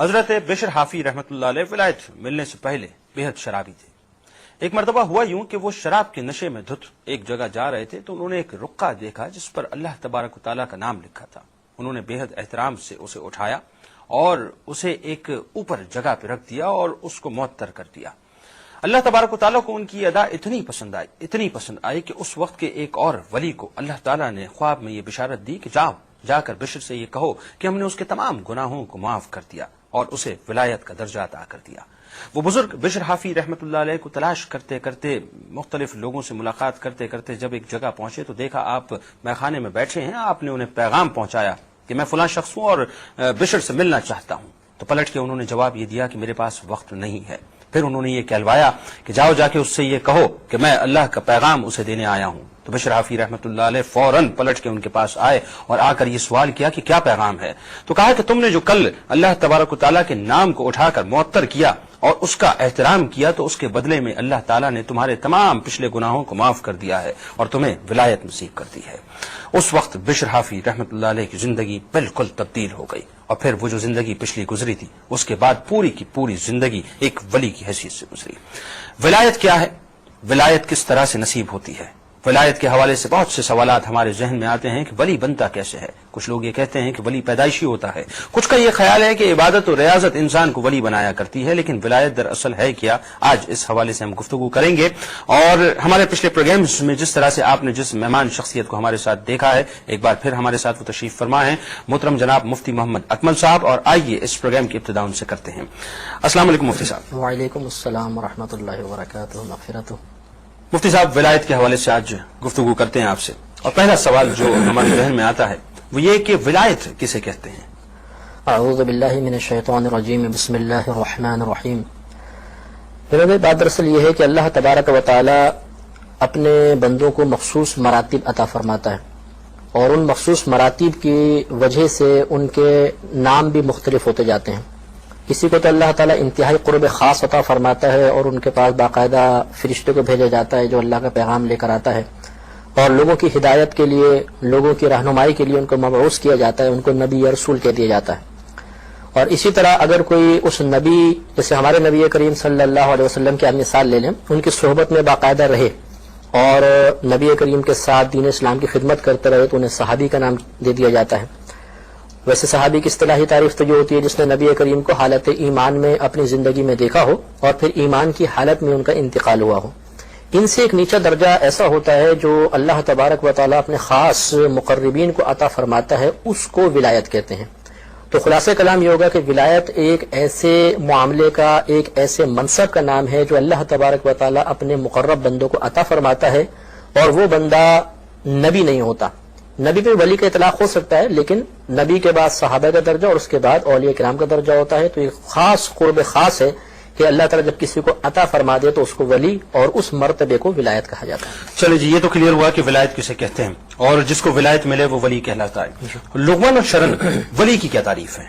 حضرت بشر حافی رحمۃ اللہ علیہ ولایت ملنے سے پہلے بےحد شرابی تھے۔ ایک مرتبہ ہوا یوں کہ وہ شراب کے نشے میں دھت ایک جگہ جا رہے تھے تو انہوں نے ایک رقعہ دیکھا جس پر اللہ تبارک و تعالیٰ کا نام لکھا تھا۔ انہوں نے بےحد احترام سے اسے اٹھایا اور اسے ایک اوپر جگہ پہ رکھ دیا اور اس کو معطر کر دیا۔ اللہ تبارک و تعالیٰ کو ان کی ادا اتنی پسند آئی کہ اس وقت کے ایک اور ولی کو اللہ تعالیٰ نے خواب میں یہ بشارت دی کہ جا کر بشر سے یہ کہو کہ ہم نے اس کے تمام گناہوں کو معاف کر دیا اور اسے ولایت کا درجہ عطا کر دیا۔ وہ بزرگ بشر حافی رحمۃ اللہ علیہ کو تلاش کرتے کرتے مختلف لوگوں سے ملاقات کرتے کرتے جب ایک جگہ پہنچے تو دیکھا آپ میخانے میں بیٹھے ہیں۔ آپ نے انہیں پیغام پہنچایا کہ میں فلاں شخص ہوں اور بشر سے ملنا چاہتا ہوں۔ تو پلٹ کے انہوں نے جواب یہ دیا کہ میرے پاس وقت نہیں ہے۔ پھر انہوں نے یہ کہلوایا کہ جاؤ جا کے اس سے یہ کہو کہ میں اللہ کا پیغام اسے دینے آیا ہوں۔ تو بشر حافی رحمۃ اللہ علیہ فوراً پلٹ کے ان کے پاس آئے اور آ کر یہ سوال کیا کہ کیا پیغام ہے؟ تو کہا کہ تم نے جو کل اللہ تبارک و تعالیٰ کے نام کو اٹھا کر معطر کیا اور اس کا احترام کیا تو اس کے بدلے میں اللہ تعالیٰ نے تمہارے تمام پچھلے گناہوں کو معاف کر دیا ہے اور تمہیں ولایت نصیب کر دی ہے۔ اس وقت بشر حافی رحمۃ اللہ علیہ کی زندگی بالکل تبدیل ہو گئی اور پھر وہ جو زندگی پچھلی گزری تھی اس کے بعد پوری کی پوری زندگی ایک ولی کی حیثیت سے گزری۔ ولایت کیا ہے؟ ولایت کس طرح سے نصیب ہوتی ہے؟ ولایت کے حوالے سے بہت سے سوالات ہمارے ذہن میں آتے ہیں کہ ولی بنتا کیسے ہے؟ کچھ لوگ یہ کہتے ہیں کہ ولی پیدائشی ہوتا ہے، کچھ کا یہ خیال ہے کہ عبادت و ریاضت انسان کو ولی بنایا کرتی ہے، لیکن ولایت دراصل ہے کیا؟ آج اس حوالے سے ہم گفتگو کریں گے۔ اور ہمارے پچھلے پروگرامز میں جس طرح سے آپ نے جس مہمان شخصیت کو ہمارے ساتھ دیکھا ہے، ایک بار پھر ہمارے ساتھ وہ تشریف فرما ہیں محترم جناب مفتی محمد اکمل صاحب، اور آئیے اس پروگرام کی ابتدا ان سے کرتے ہیں۔ السلام علیکم مفتی صاحب۔ وعلیکم السلام ورحمۃ اللہ وبرکاتہ، مغفرتہ۔ مفتی صاحب، ولایت کے حوالے سے آج گفتگو کرتے ہیں آپ سے، اور پہلا سوال جو ہمارے ذہن میں آتا ہے وہ یہ کہ ولایت کسے کہتے ہیں؟ اعوذ باللہ من الشیطان الرجیم، بسم اللہ الرحمن الرحیم۔ میرے بات دراصل یہ ہے کہ اللہ تبارک و تعالی اپنے بندوں کو مخصوص مراتب عطا فرماتا ہے، اور ان مخصوص مراتب کی وجہ سے ان کے نام بھی مختلف ہوتے جاتے ہیں۔ کسی کو تو اللہ تعالیٰ انتہائی قرب خاص عطا فرماتا ہے اور ان کے پاس باقاعدہ فرشتے کو بھیجا جاتا ہے جو اللہ کا پیغام لے کر آتا ہے، اور لوگوں کی ہدایت کے لیے، لوگوں کی رہنمائی کے لیے ان کو مبعوث کیا جاتا ہے، ان کو نبی یا رسول کہہ دیا جاتا ہے۔ اور اسی طرح اگر کوئی اس نبی، جیسے ہمارے نبی کریم صلی اللہ علیہ وسلم کی آپ مثال لے لیں، ان کی صحبت میں باقاعدہ رہے اور نبی کریم کے ساتھ دین اسلام کی خدمت کرتے رہے تو انہیں صحابی کا نام دے دیا جاتا ہے۔ ویسے صحابی کی اصطلاحی تعریف تو جو ہوتی ہے جس نے نبی کریم کو حالت ایمان میں اپنی زندگی میں دیکھا ہو اور پھر ایمان کی حالت میں ان کا انتقال ہوا ہو۔ ان سے ایک نیچا درجہ ایسا ہوتا ہے جو اللہ تبارک و تعالیٰ اپنے خاص مقربین کو عطا فرماتا ہے، اس کو ولایت کہتے ہیں۔ تو خلاصہ کلام یہ ہوگا کہ ولایت ایک ایسے معاملے کا، ایک ایسے منصب کا نام ہے جو اللہ تبارک و تعالیٰ اپنے مقرب بندوں کو عطا فرماتا ہے، اور وہ بندہ نبی نہیں ہوتا۔ نبی پہ ولی کا اطلاق ہو سکتا ہے، لیکن نبی کے بعد صحابہ کا درجہ اور اس کے بعد اولیاء کرام کا درجہ ہوتا ہے۔ تو ایک خاص قرب خاص ہے کہ اللہ تعالیٰ جب کسی کو عطا فرما دے تو اس کو ولی، اور اس مرتبے کو ولایت کہا جاتا ہے۔ چلے جی، یہ تو کلیئر ہوا کہ ولایت کسے کہتے ہیں، اور جس کو ولایت ملے وہ ولی کہلاتا ہے۔ لغوی و شرعن ولی کی کیا تعریف ہے؟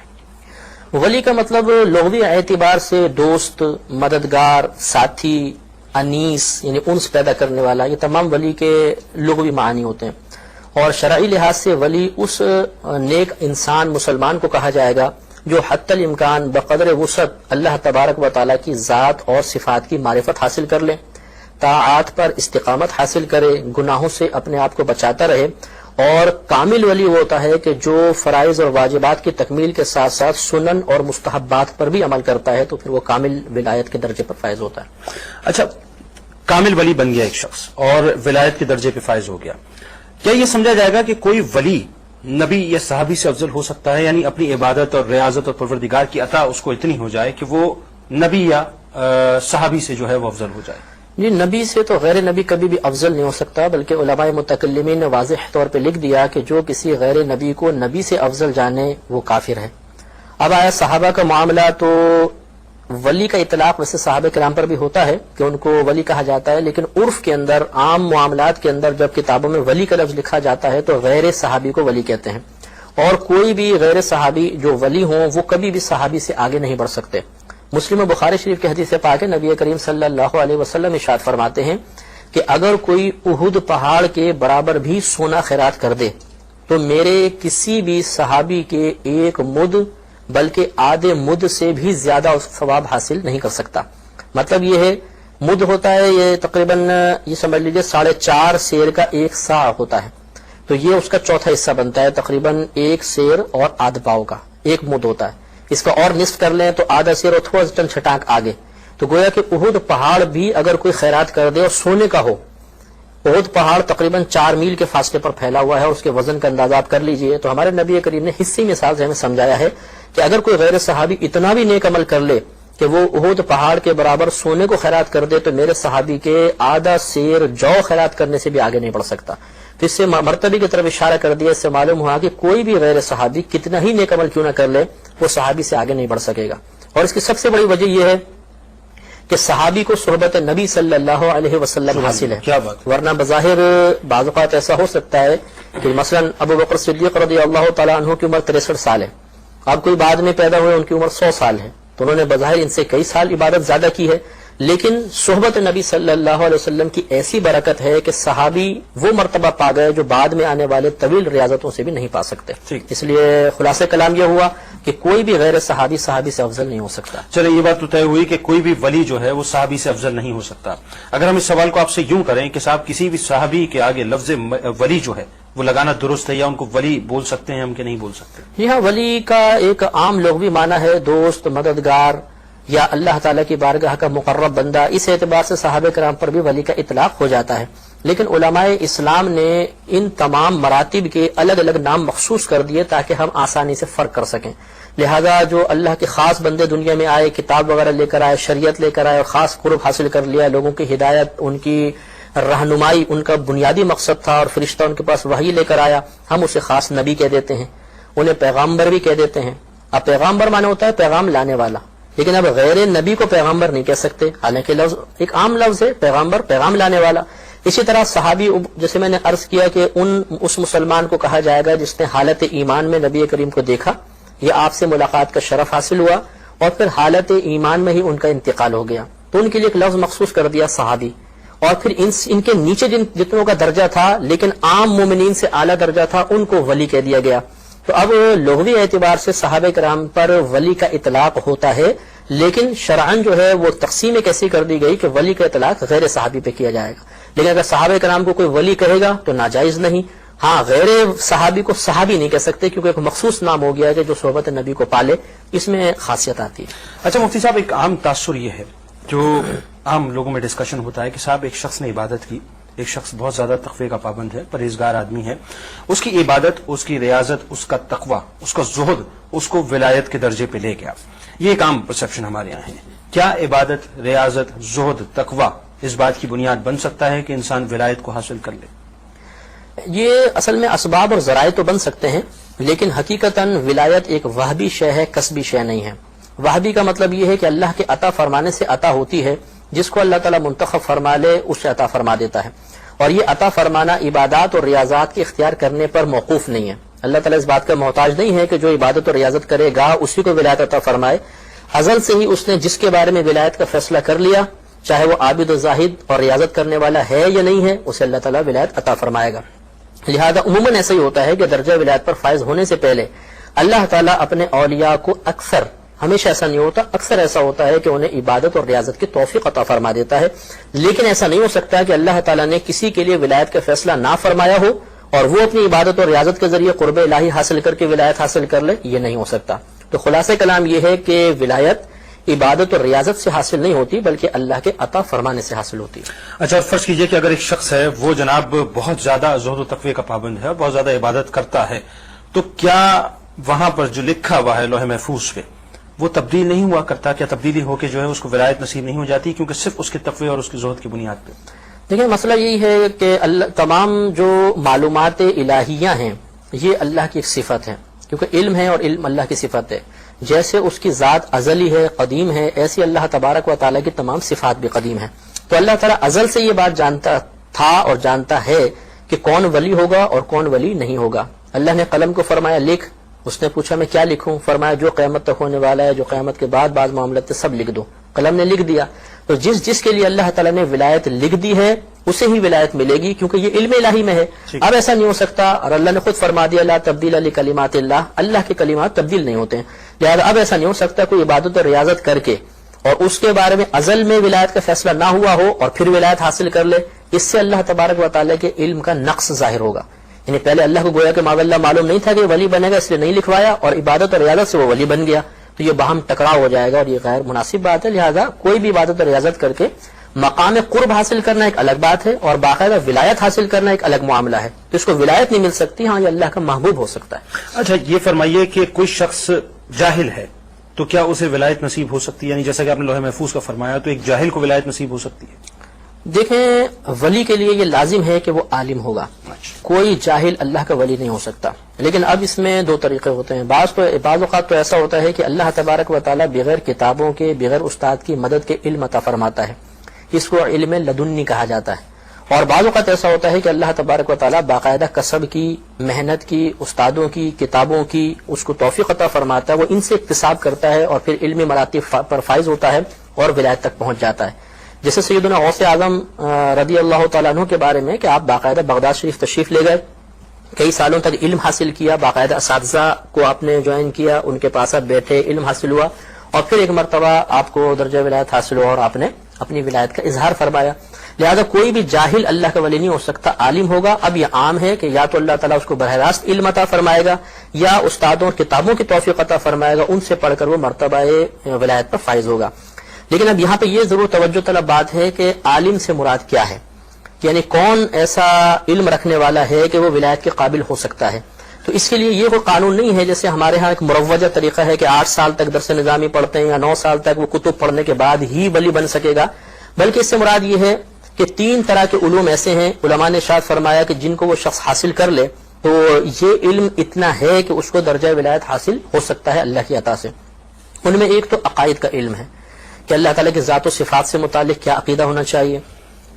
ولی کا مطلب لغوی اعتبار سے دوست، مددگار، ساتھی، انیس یعنی انس پیدا کرنے والا، یہ تمام ولی کے لغوی معنی ہوتے ہیں۔ اور شرعی لحاظ سے ولی اس نیک انسان مسلمان کو کہا جائے گا جو حتی الامکان بقدر وسعت اللہ تبارک و تعالیٰ کی ذات اور صفات کی معرفت حاصل کر لے، طاعات پر استقامت حاصل کرے، گناہوں سے اپنے آپ کو بچاتا رہے۔ اور کامل ولی وہ ہوتا ہے کہ جو فرائض اور واجبات کی تکمیل کے ساتھ ساتھ سنن اور مستحبات پر بھی عمل کرتا ہے، تو پھر وہ کامل ولایت کے درجے پر فائز ہوتا ہے۔ اچھا، کامل ولی بن گیا ایک شخص اور ولایت کے درجے پہ فائز ہو گیا، کیا یہ سمجھا جائے گا کہ کوئی ولی نبی یا صحابی سے افضل ہو سکتا ہے؟ یعنی اپنی عبادت اور ریاضت اور پروردگار کی عطا اس کو اتنی ہو جائے کہ وہ نبی یا صحابی سے جو ہے وہ افضل ہو جائے؟ جی، نبی سے تو غیر نبی کبھی بھی افضل نہیں ہو سکتا، بلکہ علماء متکلمین نے واضح طور پہ لکھ دیا کہ جو کسی غیر نبی کو نبی سے افضل جانے وہ کافر ہے۔ اب آیا صحابہ کا معاملہ، تو ولی کا اطلاق ویسے صحابہ کرام پر بھی ہوتا ہے کہ ان کو ولی کہا جاتا ہے، لیکن عرف کے اندر، عام معاملات کے اندر جب کتابوں میں ولی کا لفظ لکھا جاتا ہے تو غیر صحابی کو ولی کہتے ہیں، اور کوئی بھی غیر صحابی جو ولی ہوں وہ کبھی بھی صحابی سے آگے نہیں بڑھ سکتے۔ مسلم و بخاری شریف کی حدیث پاک ہے، نبی کریم صلی اللہ علیہ وسلم ارشاد فرماتے ہیں کہ اگر کوئی احد پہاڑ کے برابر بھی سونا خیرات کر دے تو میرے کسی بھی صحابی کے ایک مد بلکہ آدھے مد سے بھی زیادہ اس ثواب حاصل نہیں کر سکتا۔ مطلب یہ ہے، مد ہوتا ہے یہ تقریباً یہ سمجھ لیجئے 4.5 سیر کا 1 سا ہوتا ہے، تو یہ اس کا چوتھا حصہ بنتا ہے، تقریباً 1 سیر اور آدھ پاؤ کا 1 مد ہوتا ہے۔ اس کا اور نصف کر لیں تو آدھا سیر اور تھوڑا سا چھٹانک آگے، تو گویا کہ احد پہاڑ بھی اگر کوئی خیرات کر دے اور سونے کا ہو، احد پہاڑ تقریباً 4 میل کے فاصلے پر پھیلا ہوا ہے، اور اس کے وزن کا اندازہ آپ کر لیجئے۔ تو ہمارے نبی کریم نے حصی مثال سے ہمیں سمجھایا ہے کہ اگر کوئی غیر صحابی اتنا بھی نیک عمل کر لے کہ وہ احد پہاڑ کے برابر سونے کو خیرات کر دے، تو میرے صحابی کے آدھا سیر جو خیرات کرنے سے بھی آگے نہیں بڑھ سکتا۔ تو اس سے مرتبے کی طرف اشارہ کر دیا، اس سے معلوم ہوا کہ کوئی بھی غیر صحابی کتنا ہی نیک عمل کیوں نہ کر لے، وہ صحابی سے آگے نہیں بڑھ سکے گا۔ اور اس کی سب سے بڑی وجہ یہ ہے کہ صحابی کو صحبت نبی صلی اللہ علیہ وسلم حاصل ہے، کیا بات، ورنہ بظاہر بعض اوقات ایسا ہو سکتا ہے کہ مثلا ابو بکر صدیق رضی اللہ تعالیٰ عنہ کی عمر 63 سال ہے، اب کوئی بعد میں پیدا ہوئے ان کی عمر 100 سال ہے، تو انہوں نے بظاہر ان سے کئی سال عبادت زیادہ کی ہے، لیکن صحبت نبی صلی اللہ علیہ وسلم کی ایسی برکت ہے کہ صحابی وہ مرتبہ پا گئے جو بعد میں آنے والے طویل ریاضتوں سے بھی نہیں پا سکتے۔ اس لیے خلاصہ کلام یہ ہوا کہ کوئی بھی غیر صحابی صحابی سے افضل نہیں ہو سکتا۔ چلے یہ بات تو طے ہوئی کہ کوئی بھی ولی جو ہے وہ صحابی سے افضل نہیں ہو سکتا۔ اگر ہم اس سوال کو آپ سے یوں کریں کہ صاحب کسی بھی صحابی کے آگے لفظ ولی جو ہے وہ لگانا درست ہے، یا ان کو ولی بول سکتے ہیں ہم کہ نہیں بول سکتے؟ جی ہاں، ولی کا ایک عام لغوی معنی ہے دوست، مددگار، یا اللہ تعالیٰ کی بارگاہ کا مقرب بندہ۔ اس اعتبار سے صحابہ کرام پر بھی ولی کا اطلاق ہو جاتا ہے، لیکن علماء اسلام نے ان تمام مراتب کے الگ الگ نام مخصوص کر دیے تاکہ ہم آسانی سے فرق کر سکیں۔ لہذا جو اللہ کے خاص بندے دنیا میں آئے، کتاب وغیرہ لے کر آئے، شریعت لے کر آئے اور خاص قرب حاصل کر لیا، لوگوں کی ہدایت، ان کی رہنمائی ان کا بنیادی مقصد تھا، اور فرشتہ ان کے پاس وحی لے کر آیا، ہم اسے خاص نبی کہہ دیتے ہیں، انہیں پیغامبر بھی کہہ دیتے ہیں۔ اب پیغامبر مانے ہوتا ہے پیغام لانے والا، لیکن اب غیر نبی کو پیغامبر نہیں کہہ سکتے، حالانکہ لفظ ایک عام لفظ ہے پیغامبر، پیغام لانے والا۔ اسی طرح صحابی، جیسے میں نے عرض کیا کہ اس مسلمان کو کہا جائے گا جس نے حالت ایمان میں نبی کریم کو دیکھا، یا آپ سے ملاقات کا شرف حاصل ہوا، اور پھر حالت ایمان میں ہی ان کا انتقال ہو گیا، تو ان کے لیے ایک لفظ مخصوص کر دیا صحابی۔ اور پھر ان کے نیچے جتنوں کا درجہ تھا لیکن عام مومنین سے اعلیٰ درجہ تھا، ان کو ولی کہہ دیا گیا۔ تو اب لغوی اعتبار سے صحابہ کرام پر ولی کا اطلاق ہوتا ہے، لیکن شرعاً جو ہے وہ تقسیم کیسی کر دی گئی کہ ولی کا اطلاق غیر صحابی پہ کیا جائے گا، لیکن اگر صحابہ کرام کو کوئی ولی کہے گا تو ناجائز نہیں۔ ہاں، غیر صحابی کو صحابی نہیں کہہ سکتے کیونکہ ایک مخصوص نام ہو گیا ہے کہ جو صحبت نبی کو پالے، اس میں خاصیت آتی ہے۔ اچھا مفتی صاحب، ایک عام تاثر یہ ہے جو عام لوگوں میں ڈسکشن ہوتا ہے کہ صاحب ایک شخص نے عبادت کی، ایک شخص بہت زیادہ تقوی کا پابند ہے، پرہیزگار آدمی ہے، اس کی عبادت، اس کی ریاضت، اس کا تقوی، اس کا زہد اس کو ولایت کے درجے پہ لے گیا۔ یہ ایک عام پرسپشن ہمارے یہاں ہے۔ کیا عبادت، ریاضت، زہد، تقوی اس بات کی بنیاد بن سکتا ہے کہ انسان ولایت کو حاصل کر لے؟ یہ اصل میں اسباب اور ذرائع تو بن سکتے ہیں، لیکن حقیقتاً ولایت ایک وہبی شے ہے، کسبی شے نہیں ہے۔ وہبی کا مطلب یہ ہے کہ اللہ کے عطا فرمانے سے عطا ہوتی ہے، جس کو اللہ تعالیٰ منتخب فرما لے اسے عطا فرما دیتا ہے، اور یہ عطا فرمانا عبادات اور ریاضات کے اختیار کرنے پر موقوف نہیں ہے۔ اللہ تعالیٰ اس بات کا محتاج نہیں ہے کہ جو عبادت اور ریاضت کرے گا اسی کو ولایت عطا فرمائے۔ ازل سے ہی اس نے جس کے بارے میں ولایت کا فیصلہ کر لیا، چاہے وہ عابد و زاہد اور ریاضت کرنے والا ہے یا نہیں ہے، اسے اللہ تعالیٰ ولایت عطا فرمائے گا۔ لہذا عموماً ایسا ہی ہوتا ہے کہ درجہ ولایت پر فائز ہونے سے پہلے اللہ تعالیٰ اپنے اولیاء کو اکثر، ہمیشہ ایسا نہیں ہوتا، اکثر ایسا ہوتا ہے کہ انہیں عبادت اور ریاضت کی توفیق عطا فرما دیتا ہے، لیکن ایسا نہیں ہو سکتا کہ اللہ تعالیٰ نے کسی کے لیے ولایت کا فیصلہ نہ فرمایا ہو اور وہ اپنی عبادت اور ریاضت کے ذریعے قرب الہی حاصل کر کے ولایت حاصل کر لے، یہ نہیں ہو سکتا۔ تو خلاصہ کلام یہ ہے کہ ولایت عبادت اور ریاضت سے حاصل نہیں ہوتی بلکہ اللہ کے عطا فرمانے سے حاصل ہوتی ہے۔ اچھا، فرض کیجئے کہ اگر ایک شخص ہے وہ جناب بہت زیادہ زہد و تقوی کا پابند ہے، بہت زیادہ عبادت کرتا ہے، تو کیا وہاں پر جو لکھا ہوا ہے لوح محفوظ پہ وہ تبدیل نہیں ہوا کرتا؟ کیا تبدیلی ہو کے جو ہے اس کو ولایت نصیب نہیں ہو جاتی کیونکہ صرف اس کے تقوی اور اس کی زہد کی بنیاد پہ؟ دیکھیں، مسئلہ یہی ہے کہ تمام جو معلومات الہیہ ہیں یہ اللہ کی ایک صفت ہے، کیونکہ علم ہے اور علم اللہ کی صفت ہے۔ جیسے اس کی ذات ازلی ہے، قدیم ہے، ایسی اللہ تبارک و تعالیٰ کی تمام صفات بھی قدیم ہیں۔ تو اللہ تعالیٰ ازل سے یہ بات جانتا تھا اور جانتا ہے کہ کون ولی ہوگا اور کون ولی نہیں ہوگا۔ اللہ نے قلم کو فرمایا لکھ، اس نے پوچھا میں کیا لکھوں؟ فرمایا جو قیامت تک ہونے والا ہے، جو قیامت کے بعد بعض معاملات سب لکھ دو۔ قلم نے لکھ دیا۔ تو تو جس کے لیے اللہ تعالیٰ نے ولایت لکھ دی ہے اسے ہی ولایت ملے گی، کیونکہ یہ علم الہی میں ہے۔ اب ایسا نہیں ہو سکتا، اور اللہ نے خود فرما دیا لا تبدیل لکلمات اللہ، اللہ کے کلمات تبدیل نہیں ہوتے ہیں، لہٰذا اب ایسا نہیں ہو سکتا کوئی عبادت اور ریاضت کر کے اور اس کے بارے میں ازل میں ولایت کا فیصلہ نہ ہوا ہو اور پھر ولایت حاصل کر لے، اس سے اللہ تبارک و تعالیٰ کے علم کا نقص ظاہر ہوگا۔ یعنی پہلے اللہ کو گویا کہ معاذ اللہ معلوم نہیں تھا کہ ولی بنے گا، اس لیے نہیں لکھوایا، اور عبادت اور ریاضت سے وہ ولی بن گیا، تو یہ باہم ٹکراؤ ہو جائے گا اور یہ غیر مناسب بات ہے۔ لہذا کوئی بھی عبادت اور ریاضت کر کے مقام قرب حاصل کرنا ایک الگ بات ہے، اور باقاعدہ ولایت حاصل کرنا ایک الگ معاملہ ہے، تو اس کو ولایت نہیں مل سکتی، ہاں یہ اللہ کا محبوب ہو سکتا ہے۔ اچھا یہ فرمائیے کہ کوئی شخص جاہل ہے تو کیا اسے ولایت نصیب ہو سکتی ہے؟ یعنی جیسا کہ آپ نے لوح محفوظ کا فرمایا، تو ایک جاہل کو ولایت نصیب ہو سکتی ہے؟ دیکھیں، ولی کے لیے یہ لازم ہے کہ وہ عالم ہوگا، کوئی جاہل اللہ کا ولی نہیں ہو سکتا۔ لیکن اب اس میں دو طریقے ہوتے ہیں، بعض اوقات تو ایسا ہوتا ہے کہ اللہ تبارک و تعالیٰ بغیر کتابوں کے، بغیر استاد کی مدد کے علم عطا فرماتا ہے، اس کو علم لدنی کہا جاتا ہے۔ اور بعض اوقات ایسا ہوتا ہے کہ اللہ تبارک و تعالیٰ باقاعدہ کسب کی، محنت کی، استادوں کی، کتابوں کی اس کو توفیق عطا فرماتا ہے، وہ ان سے اکتساب کرتا ہے اور پھر علمی مراتب پر فائز ہوتا ہے اور ولایت تک پہنچ جاتا ہے۔ جیسے سیدنا غوث اعظم رضی اللہ تعالیٰ عنہ کے بارے میں کہ آپ باقاعدہ بغداد شریف تشریف لے گئے، کئی سالوں تک علم حاصل کیا، باقاعدہ اساتذہ کو آپ نے جوائن کیا، ان کے پاس آپ بیٹھے، علم حاصل ہوا، اور پھر ایک مرتبہ آپ کو درجہ ولایت حاصل ہوا اور آپ نے اپنی ولایت کا اظہار فرمایا۔ لہذا کوئی بھی جاہل اللہ کا ولی نہیں ہو سکتا، عالم ہوگا۔ اب یہ عام ہے کہ یا تو اللہ تعالیٰ اس کو براہ راست علم عطا فرمائے گا، یا استادوں اور کتابوں کی توفیق عطا فرمائے گا، ان سے پڑھ کر وہ مرتبہ ولایت پر فائز ہوگا۔ لیکن اب یہاں پہ یہ ضرور توجہ طلب بات ہے کہ عالم سے مراد کیا ہے، یعنی کون ایسا علم رکھنے والا ہے کہ وہ ولایت کے قابل ہو سکتا ہے۔ تو اس کے لیے یہ کوئی قانون نہیں ہے جیسے ہمارے ہاں ایک مروجہ طریقہ ہے کہ 8 سال تک درس نظامی پڑھتے ہیں یا 9 سال تک وہ کتب پڑھنے کے بعد ہی ولی بن سکے گا، بلکہ اس سے مراد یہ ہے کہ 3 طرح کے علوم ایسے ہیں، علماء نے ارشاد فرمایا کہ جن کو وہ شخص حاصل کر لے تو یہ علم اتنا ہے کہ اس کو درجہ ولایت حاصل ہو سکتا ہے اللہ کی عطا سے۔ ان میں ایک تو عقائد کا علم ہے کہ اللہ تعالیٰ کی ذات و صفات سے متعلق کیا عقیدہ ہونا چاہیے،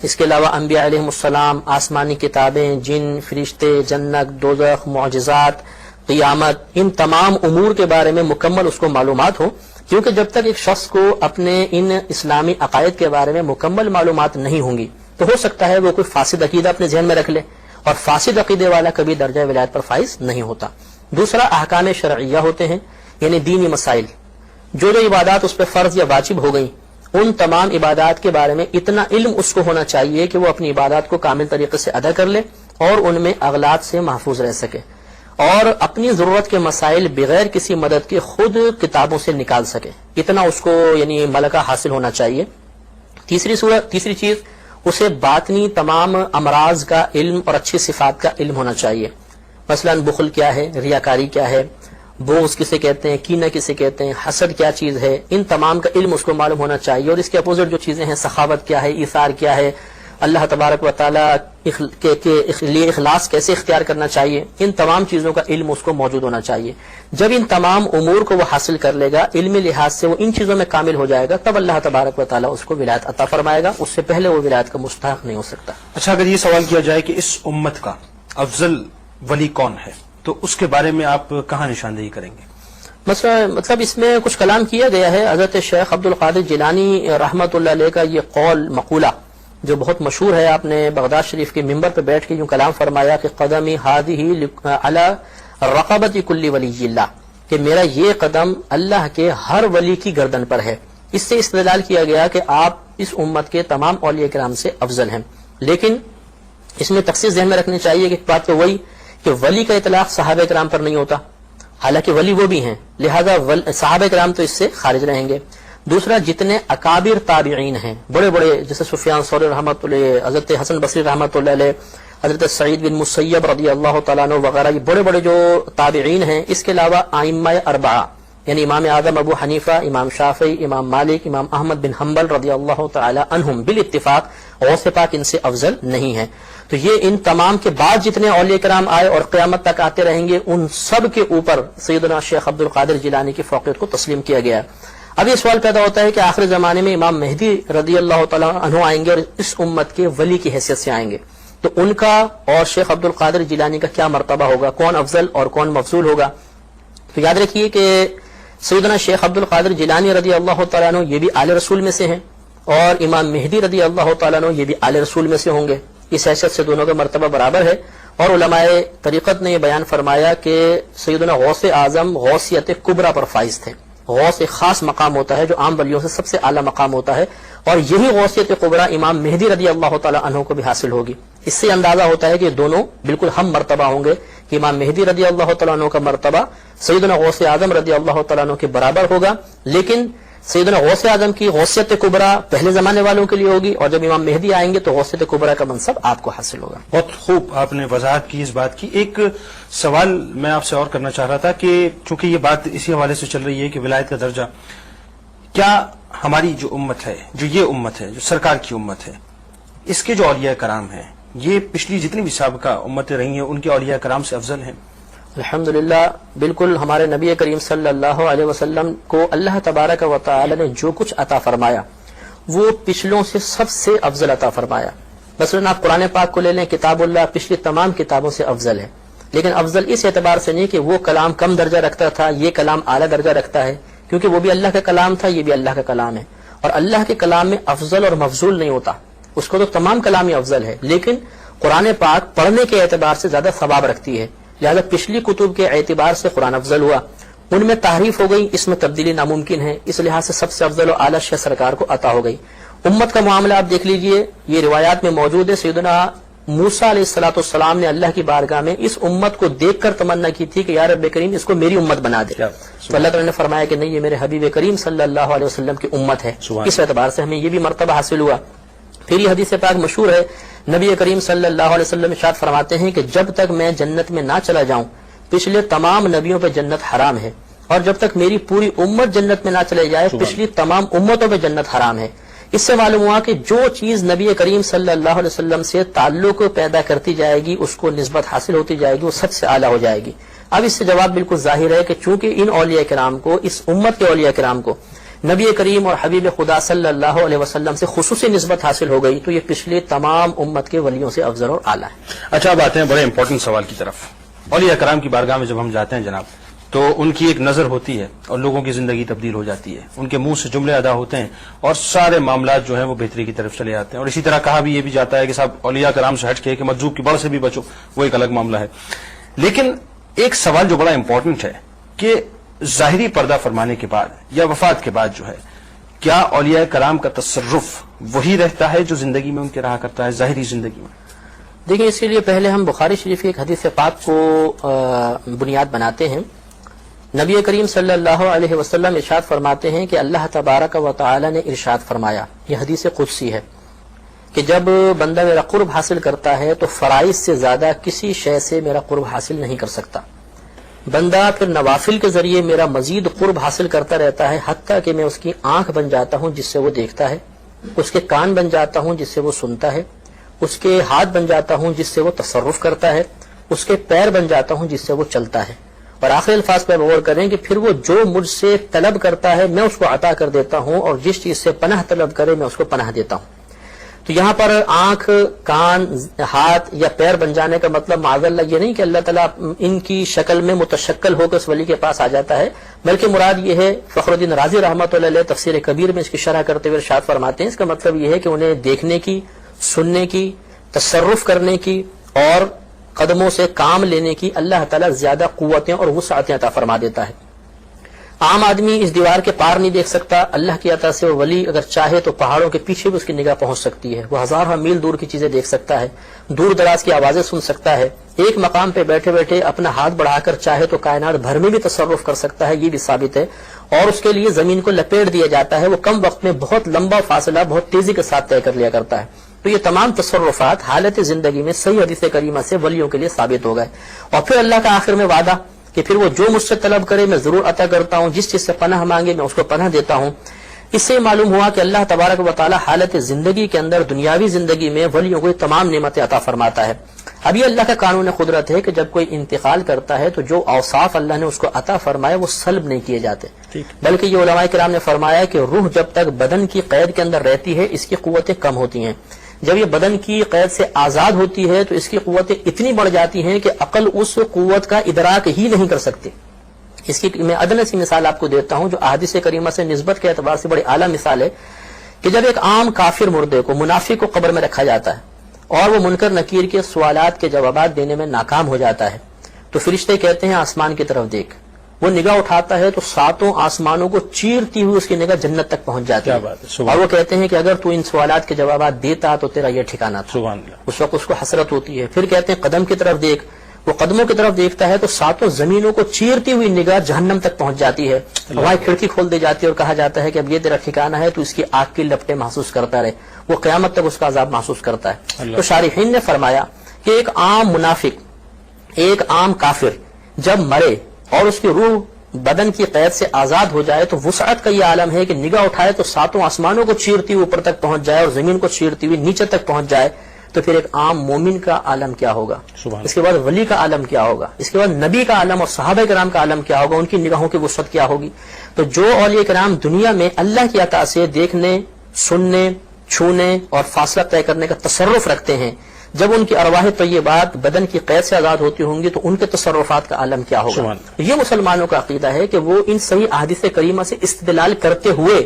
اس کے علاوہ انبیاء علیہ السلام، آسمانی کتابیں، جن، فرشتے، جنت، دوزخ، معجزات، قیامت، ان تمام امور کے بارے میں مکمل اس کو معلومات ہو، کیونکہ جب تک ایک شخص کو اپنے ان اسلامی عقائد کے بارے میں مکمل معلومات نہیں ہوں گی تو ہو سکتا ہے وہ کوئی فاسد عقیدہ اپنے ذہن میں رکھ لے، اور فاسد عقیدے والا کبھی درجہ ولایت پر فائز نہیں ہوتا۔ دوسرا احکام شرعیہ ہوتے ہیں، یعنی دینی مسائل، جو عبادات اس پہ فرض یا واجب ہو گئیں، ان تمام عبادات کے بارے میں اتنا علم اس کو ہونا چاہیے کہ وہ اپنی عبادات کو کامل طریقے سے ادا کر لے اور ان میں اغلاط سے محفوظ رہ سکے، اور اپنی ضرورت کے مسائل بغیر کسی مدد کے خود کتابوں سے نکال سکے، اتنا اس کو یعنی ملکہ حاصل ہونا چاہیے۔ تیسری چیز، اسے باطنی تمام امراض کا علم اور اچھی صفات کا علم ہونا چاہیے، مثلا بخل کیا ہے، ریاکاری کیا ہے، بغض کسے کہتے ہیں، کینہ کسے کہتے ہیں، حسد کیا چیز ہے، ان تمام کا علم اس کو معلوم ہونا چاہیے، اور اس کے اپوزٹ جو چیزیں ہیں، سخاوت کیا ہے، ایثار کیا ہے، اللہ تبارک و تعالیٰ کے لیے اخلاص کیسے اختیار کرنا چاہیے، ان تمام چیزوں کا علم اس کو موجود ہونا چاہیے۔ جب ان تمام امور کو وہ حاصل کر لے گا، علمی لحاظ سے وہ ان چیزوں میں کامل ہو جائے گا، تب اللہ تبارک و تعالیٰ اس کو ولایت عطا فرمائے گا، اس سے پہلے وہ ولایت کا مستحق نہیں ہو سکتا۔ اچھا اگر یہ سوال کیا جائے کہ اس امت کا افضل ولی کون ہے تو اس کے بارے میں آپ کہاں نشاندہی کریں گے؟ مطلب اس میں کچھ کلام کیا گیا ہے، حضرت شیخ عبد القادر جیلانی رحمت اللہ علیہ کا یہ قول مقولہ جو بہت مشہور ہے، آپ نے بغداد شریف کے ممبر پہ بیٹھ کے یوں کلام فرمایا کہ قدمی ہادی علی رقبت کل ولی اللہ، کہ میرا یہ قدم اللہ کے ہر ولی کی گردن پر ہے۔ اس سے استدلال کیا گیا کہ آپ اس امت کے تمام اولیاء کرام سے افضل ہیں، لیکن اس میں تخصیص ذہن میں رکھنی چاہیے کہ بات تو وہی کہ ولی کا اطلاق صحابہ کرام پر نہیں ہوتا، حالانکہ ولی وہ بھی ہیں، لہذا صحابہ کرام تو اس سے خارج رہیں گے۔ دوسرا، جتنے اکابر تابعین ہیں، بڑے بڑے، جیسے سفیان ثوری رحمۃ اللہ، حضرت حسن بصری رحمۃ اللہ علیہ، حضرت سعید بن مسیب رضی اللہ تعالیٰ عنہ وغیرہ، یہ بڑے بڑے جو تابعین ہیں، اس کے علاوہ ائمہ اربعہ یعنی امام اعظم ابو حنیفہ، امام شافعی، امام مالک، امام احمد بن حنبل رضی اللہ تعالی عنہم بالاتفاق غوث پاک ان سے افضل نہیں ہے۔ تو یہ ان تمام کے بعد جتنے اولیاء کرام آئے اور قیامت تک آتے رہیں گے، ان سب کے اوپر سیدنا شیخ عبد القادر جیلانی کی فوقیت کو تسلیم کیا گیا ہے۔ اب یہ سوال پیدا ہوتا ہے کہ آخر زمانے میں امام مہدی رضی اللہ تعالیٰ عنہ آئیں گے اور اس امت کے ولی کی حیثیت سے آئیں گے، تو ان کا اور شیخ عبد القادر جیلانی کا کیا مرتبہ ہوگا، کون افضل اور کون مفضول ہوگا؟ تو یاد رکھیے کہ سیدنا شیخ عبد القادر جیلانی رضی اللہ تعالیٰ عنہ یہ بھی آل رسول میں سے ہیں، اور امام مہدی رضی اللہ تعالیٰ عنہ یہ بھی آل رسول میں سے ہوں گے، اس حیثیت سے دونوں کا مرتبہ برابر ہے۔ اور علماء طریقت نے یہ بیان فرمایا کہ سیدنا غوث اعظم غوثیت کبریٰ پر فائز تھے۔ غوث ایک خاص مقام ہوتا ہے جو عام ولیوں سے سب سے اعلیٰ مقام ہوتا ہے، اور یہی غوثیت کبریٰ امام مہدی رضی اللہ تعالیٰ عنہ کو بھی حاصل ہوگی۔ اس سے اندازہ ہوتا ہے کہ دونوں بالکل ہم مرتبہ ہوں گے کہ امام مہدی رضی اللہ تعالیٰ عنہ کا مرتبہ سیدنا غوث اعظم رضی اللہ تعالیٰ عنہ کے برابر ہوگا، لیکن سیدنا غوث اعظم کی غوثیت کبریٰ پہلے زمانے والوں کے لیے ہوگی، اور جب امام مہدی آئیں گے تو غوثیت کبریٰ کا منصب آپ کو حاصل ہوگا۔ بہت خوب آپ نے وضاحت کی اس بات کی۔ ایک سوال میں آپ سے اور کرنا چاہ رہا تھا کہ چونکہ یہ بات اسی حوالے سے چل رہی ہے کہ ولایت کا درجہ، کیا ہماری جو امت ہے، جو یہ امت ہے، جو سرکار کی امت ہے، اس کے جو اولیاء کرام ہیں، یہ پچھلی جتنی بھی سابقہ امتیں رہی ہیں ان کے اولیاء کرام سے افضل ہیں؟ الحمدللہ، بالکل ہمارے نبی کریم صلی اللہ علیہ وسلم کو اللہ تبارک و تعالی نے جو کچھ عطا فرمایا وہ پچھلوں سے سب سے افضل عطا فرمایا۔ مثلا آپ قرآن پاک کو لے لیں، کتاب اللہ پچھلی تمام کتابوں سے افضل ہے، لیکن افضل اس اعتبار سے نہیں کہ وہ کلام کم درجہ رکھتا تھا، یہ کلام اعلیٰ درجہ رکھتا ہے، کیونکہ وہ بھی اللہ کا کلام تھا، یہ بھی اللہ کا کلام ہے، اور اللہ کے کلام میں افضل اور مفضول نہیں ہوتا، اس کو تو تمام کلام ہی افضل ہے، لیکن قرآن پاک پڑھنے کے اعتبار سے زیادہ ثواب رکھتی ہے، لہذا پچھلی کتب کے اعتبار سے قرآن افضل ہوا۔ ان میں تحریف ہو گئی، اس میں تبدیلی ناممکن ہے، اس لحاظ سے سب سے افضل و اعلیٰ شے سرکار کو عطا ہو گئی۔ امت کا معاملہ آپ دیکھ لیجئے، یہ روایات میں موجود ہے، سیدنا موسیٰ علیہ الصلوۃ والسلام نے اللہ کی بارگاہ میں اس امت کو دیکھ کر تمنا کی تھی کہ یا رب کریم اس کو میری امت بنا دے، تو اللہ تعالیٰ نے فرمایا کہ نہیں، یہ میرے حبیب کریم صلی اللہ علیہ وسلم کی امت ہے، اس اعتبار سے ہمیں یہ بھی مرتبہ حاصل ہوا۔ پھر یہ حدیث پاک مشہور ہے، نبی کریم صلی اللہ علیہ وسلم ارشاد فرماتے ہیں کہ جب تک میں جنت میں نہ چلا جاؤں پچھلے تمام نبیوں پہ جنت حرام ہے، اور جب تک میری پوری امت جنت میں نہ چلے جائے پچھلی تمام امتوں پہ جنت حرام ہے۔ اس سے معلوم ہوا کہ جو چیز نبی کریم صلی اللہ علیہ وسلم سے تعلق پیدا کرتی جائے گی، اس کو نسبت حاصل ہوتی جائے گی، وہ سب سے اعلیٰ ہو جائے گی۔ اب اس سے جواب بالکل ظاہر ہے کہ چونکہ ان اولیاء کرام کو، اس امت کے اولیاء کرام کو نبی کریم اور حبیب خدا صلی اللہ علیہ وسلم سے خصوصی نسبت حاصل ہو گئی، تو یہ پچھلے تمام امت کے ولیوں سے افضل اور اعلیٰ ہے۔ اچھا، اب آتے ہیں بڑے امپورٹنٹ سوال کی طرف۔ اولیاء کرام کی بارگاہ میں جب ہم جاتے ہیں جناب، تو ان کی ایک نظر ہوتی ہے اور لوگوں کی زندگی تبدیل ہو جاتی ہے، ان کے منہ سے جملے ادا ہوتے ہیں اور سارے معاملات جو ہیں وہ بہتری کی طرف چلے جاتے ہیں، اور اسی طرح کہا بھی یہ بھی جاتا ہے کہ صاحب اولیاء کرام سے ہٹ کے کہ مجذوب کی بڑھ سے بھی بچو، وہ ایک الگ معاملہ ہے۔ لیکن ایک سوال جو بڑا امپورٹنٹ ہے کہ ظاہری پردہ فرمانے کے بعد یا وفات کے بعد جو ہے، کیا اولیاء کرام کا تصرف وہی رہتا ہے جو زندگی میں ان کے رہا کرتا ہے، ظاہری زندگی میں؟ دیکھیں، اس کے لیے پہلے ہم بخاری شریف کی ایک حدیث پاک کو بنیاد بناتے ہیں۔ نبی کریم صلی اللہ علیہ وسلم ارشاد فرماتے ہیں کہ اللہ تبارک و تعالی نے ارشاد فرمایا، یہ حدیث قدسی ہے، کہ جب بندہ میرا قرب حاصل کرتا ہے تو فرائض سے زیادہ کسی شے سے میرا قرب حاصل نہیں کر سکتا۔ بندہ پھر نوافل کے ذریعے میرا مزید قرب حاصل کرتا رہتا ہے، حتیٰ کہ میں اس کی آنکھ بن جاتا ہوں جس سے وہ دیکھتا ہے، اس کے کان بن جاتا ہوں جس سے وہ سنتا ہے، اس کے ہاتھ بن جاتا ہوں جس سے وہ تصرف کرتا ہے، اس کے پیر بن جاتا ہوں جس سے وہ چلتا ہے۔ اور آخری الفاظ پر غور کریں کہ پھر وہ جو مجھ سے طلب کرتا ہے میں اس کو عطا کر دیتا ہوں، اور جس چیز سے پناہ طلب کرے میں اس کو پناہ دیتا ہوں۔ تو یہاں پر آنکھ، کان، ہاتھ یا پیر بن جانے کا مطلب معاذ اللہ یہ نہیں کہ اللہ تعالیٰ ان کی شکل میں متشکل ہو کر اس ولی کے پاس آ جاتا ہے، بلکہ مراد یہ ہے، فخر الدین رازی رحمۃ اللہ علیہ تفسیر کبیر میں اس کی شرح کرتے ہوئے ارشاد فرماتے ہیں، اس کا مطلب یہ ہے کہ انہیں دیکھنے کی، سننے کی، تصرف کرنے کی اور قدموں سے کام لینے کی اللہ تعالیٰ زیادہ قوتیں اور وسعتیں عطا فرما دیتا ہے۔ عام آدمی اس دیوار کے پار نہیں دیکھ سکتا، اللہ کی عطا سے وہ ولی اگر چاہے تو پہاڑوں کے پیچھے بھی اس کی نگاہ پہنچ سکتی ہے، وہ ہزاروں میل دور کی چیزیں دیکھ سکتا ہے، دور دراز کی آوازیں سن سکتا ہے، ایک مقام پہ بیٹھے بیٹھے اپنا ہاتھ بڑھا کر چاہے تو کائنات بھر میں بھی تصرف کر سکتا ہے، یہ بھی ثابت ہے، اور اس کے لیے زمین کو لپیٹ دیا جاتا ہے، وہ کم وقت میں بہت لمبا فاصلہ بہت تیزی کے ساتھ طے کر لیا کرتا ہے۔ تو یہ تمام تصرفات حالت زندگی میں صحیح حدیث کریمہ سے ولیوں کے لیے ثابت ہو گئے۔ اور پھر اللہ کا آخر میں وعدہ کہ پھر وہ جو مجھ سے طلب کرے میں ضرور عطا کرتا ہوں، جس چیز سے پناہ مانگے میں اس کو پناہ دیتا ہوں۔ اس سے معلوم ہوا کہ اللہ تبارک و تعالی حالت زندگی کے اندر، دنیاوی زندگی میں ولیوں کو تمام نعمتیں عطا فرماتا ہے۔ اب یہ اللہ کا قانون قدرت ہے کہ جب کوئی انتقال کرتا ہے تو جو اوصاف اللہ نے اس کو عطا فرمائے وہ سلب نہیں کیے جاتے، بلکہ یہ علماء کرام نے فرمایا کہ روح جب تک بدن کی قید کے اندر رہتی ہے اس کی قوتیں کم ہوتی ہیں، جب یہ بدن کی قید سے آزاد ہوتی ہے تو اس کی قوتیں اتنی بڑھ جاتی ہیں کہ عقل اس قوت کا ادراک ہی نہیں کر سکتی۔ اس کی میں ادنی سی مثال آپ کو دیتا ہوں جو احادیث کریمہ سے نسبت کے اعتبار سے بڑی اعلیٰ مثال ہے کہ جب ایک عام کافر مردے کو، منافق کو قبر میں رکھا جاتا ہے اور وہ منکر نکیر کے سوالات کے جوابات دینے میں ناکام ہو جاتا ہے، تو فرشتے کہتے ہیں آسمان کی طرف دیکھ. وہ نگاہ اٹھاتا ہے تو ساتوں آسمانوں کو چیرتی ہوئی اس کی نگاہ جنت تک پہنچ جاتی ہے. اور وہ کہتے ہیں کہ اگر تو ان سوالات کے جوابات دیتا تو تیرا یہ ٹھکانہ تھا. اس وقت اس کو حسرت ہوتی ہے. پھر کہتے ہیں قدم کی طرف دیکھ. وہ قدموں کی طرف دیکھتا ہے تو ساتوں زمینوں کو چیرتی ہوئی نگاہ جہنم تک پہنچ جاتی ہے. وہاں کھڑکی کھول دی جاتی ہے اور کہا جاتا ہے کہ اب یہ تیرا ٹھکانہ ہے، تو اس کی آگ کی لپٹیں محسوس کرتا رہے. وہ قیامت تک اس کا عذاب محسوس کرتا ہے. تو شارحین نے فرمایا کہ ایک عام منافق، ایک عام کافر جب مرے اور اس کی روح بدن کی قید سے آزاد ہو جائے تو وسعت کا یہ عالم ہے کہ نگاہ اٹھائے تو ساتوں آسمانوں کو چیرتی ہوئی اوپر تک پہنچ جائے اور زمین کو چیرتی ہوئی نیچے تک پہنچ جائے. تو پھر ایک عام مومن کا عالم کیا ہوگا؟ اس کے بعد ولی کا عالم کیا ہوگا؟ اس کے بعد نبی کا عالم اور صحابہ کرام کا عالم کیا ہوگا؟ ان کی نگاہوں کی وسعت کیا ہوگی؟ تو جو اولیاء کرام دنیا میں اللہ کی عطا سے دیکھنے، سننے، چھونے اور فاصلہ طے کرنے کا تصرف رکھتے ہیں، جب ان کی ارواح طیبات بدن کی قید سے آزاد ہوتی ہوں گی تو ان کے تصرفات کا عالم کیا ہوگا؟ یہ مسلمانوں کا عقیدہ ہے کہ وہ ان صحیح احادیث کریمہ سے استدلال کرتے ہوئے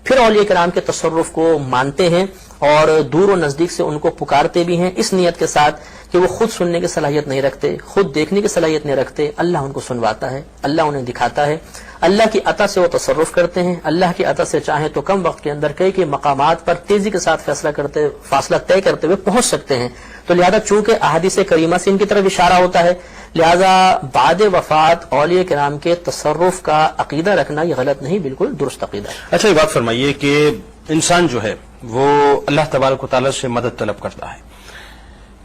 پھر اولیاء کرام کے تصرف کو مانتے ہیں اور دور و نزدیک سے ان کو پکارتے بھی ہیں، اس نیت کے ساتھ کہ وہ خود سننے کی صلاحیت نہیں رکھتے، خود دیکھنے کی صلاحیت نہیں رکھتے. اللہ ان کو سنواتا ہے، اللہ انہیں دکھاتا ہے. اللہ کی عطا سے وہ تصرف کرتے ہیں. اللہ کی عطا سے چاہیں تو کم وقت کے اندر کئی مقامات پر تیزی کے ساتھ فاصلہ طے کرتے ہوئے پہنچ سکتے ہیں. تو لہذا چونکہ احادیث کریمہ سے ان کی طرف اشارہ ہوتا ہے، لہذا بعد وفات اولیاء کرام کے تصرف کا عقیدہ رکھنا یہ غلط نہیں، بالکل درست عقیدہ ہے. اچھا یہ بات فرمائیے کہ انسان جو ہے وہ اللہ تبارک و تعالیٰ سے مدد طلب کرتا ہے.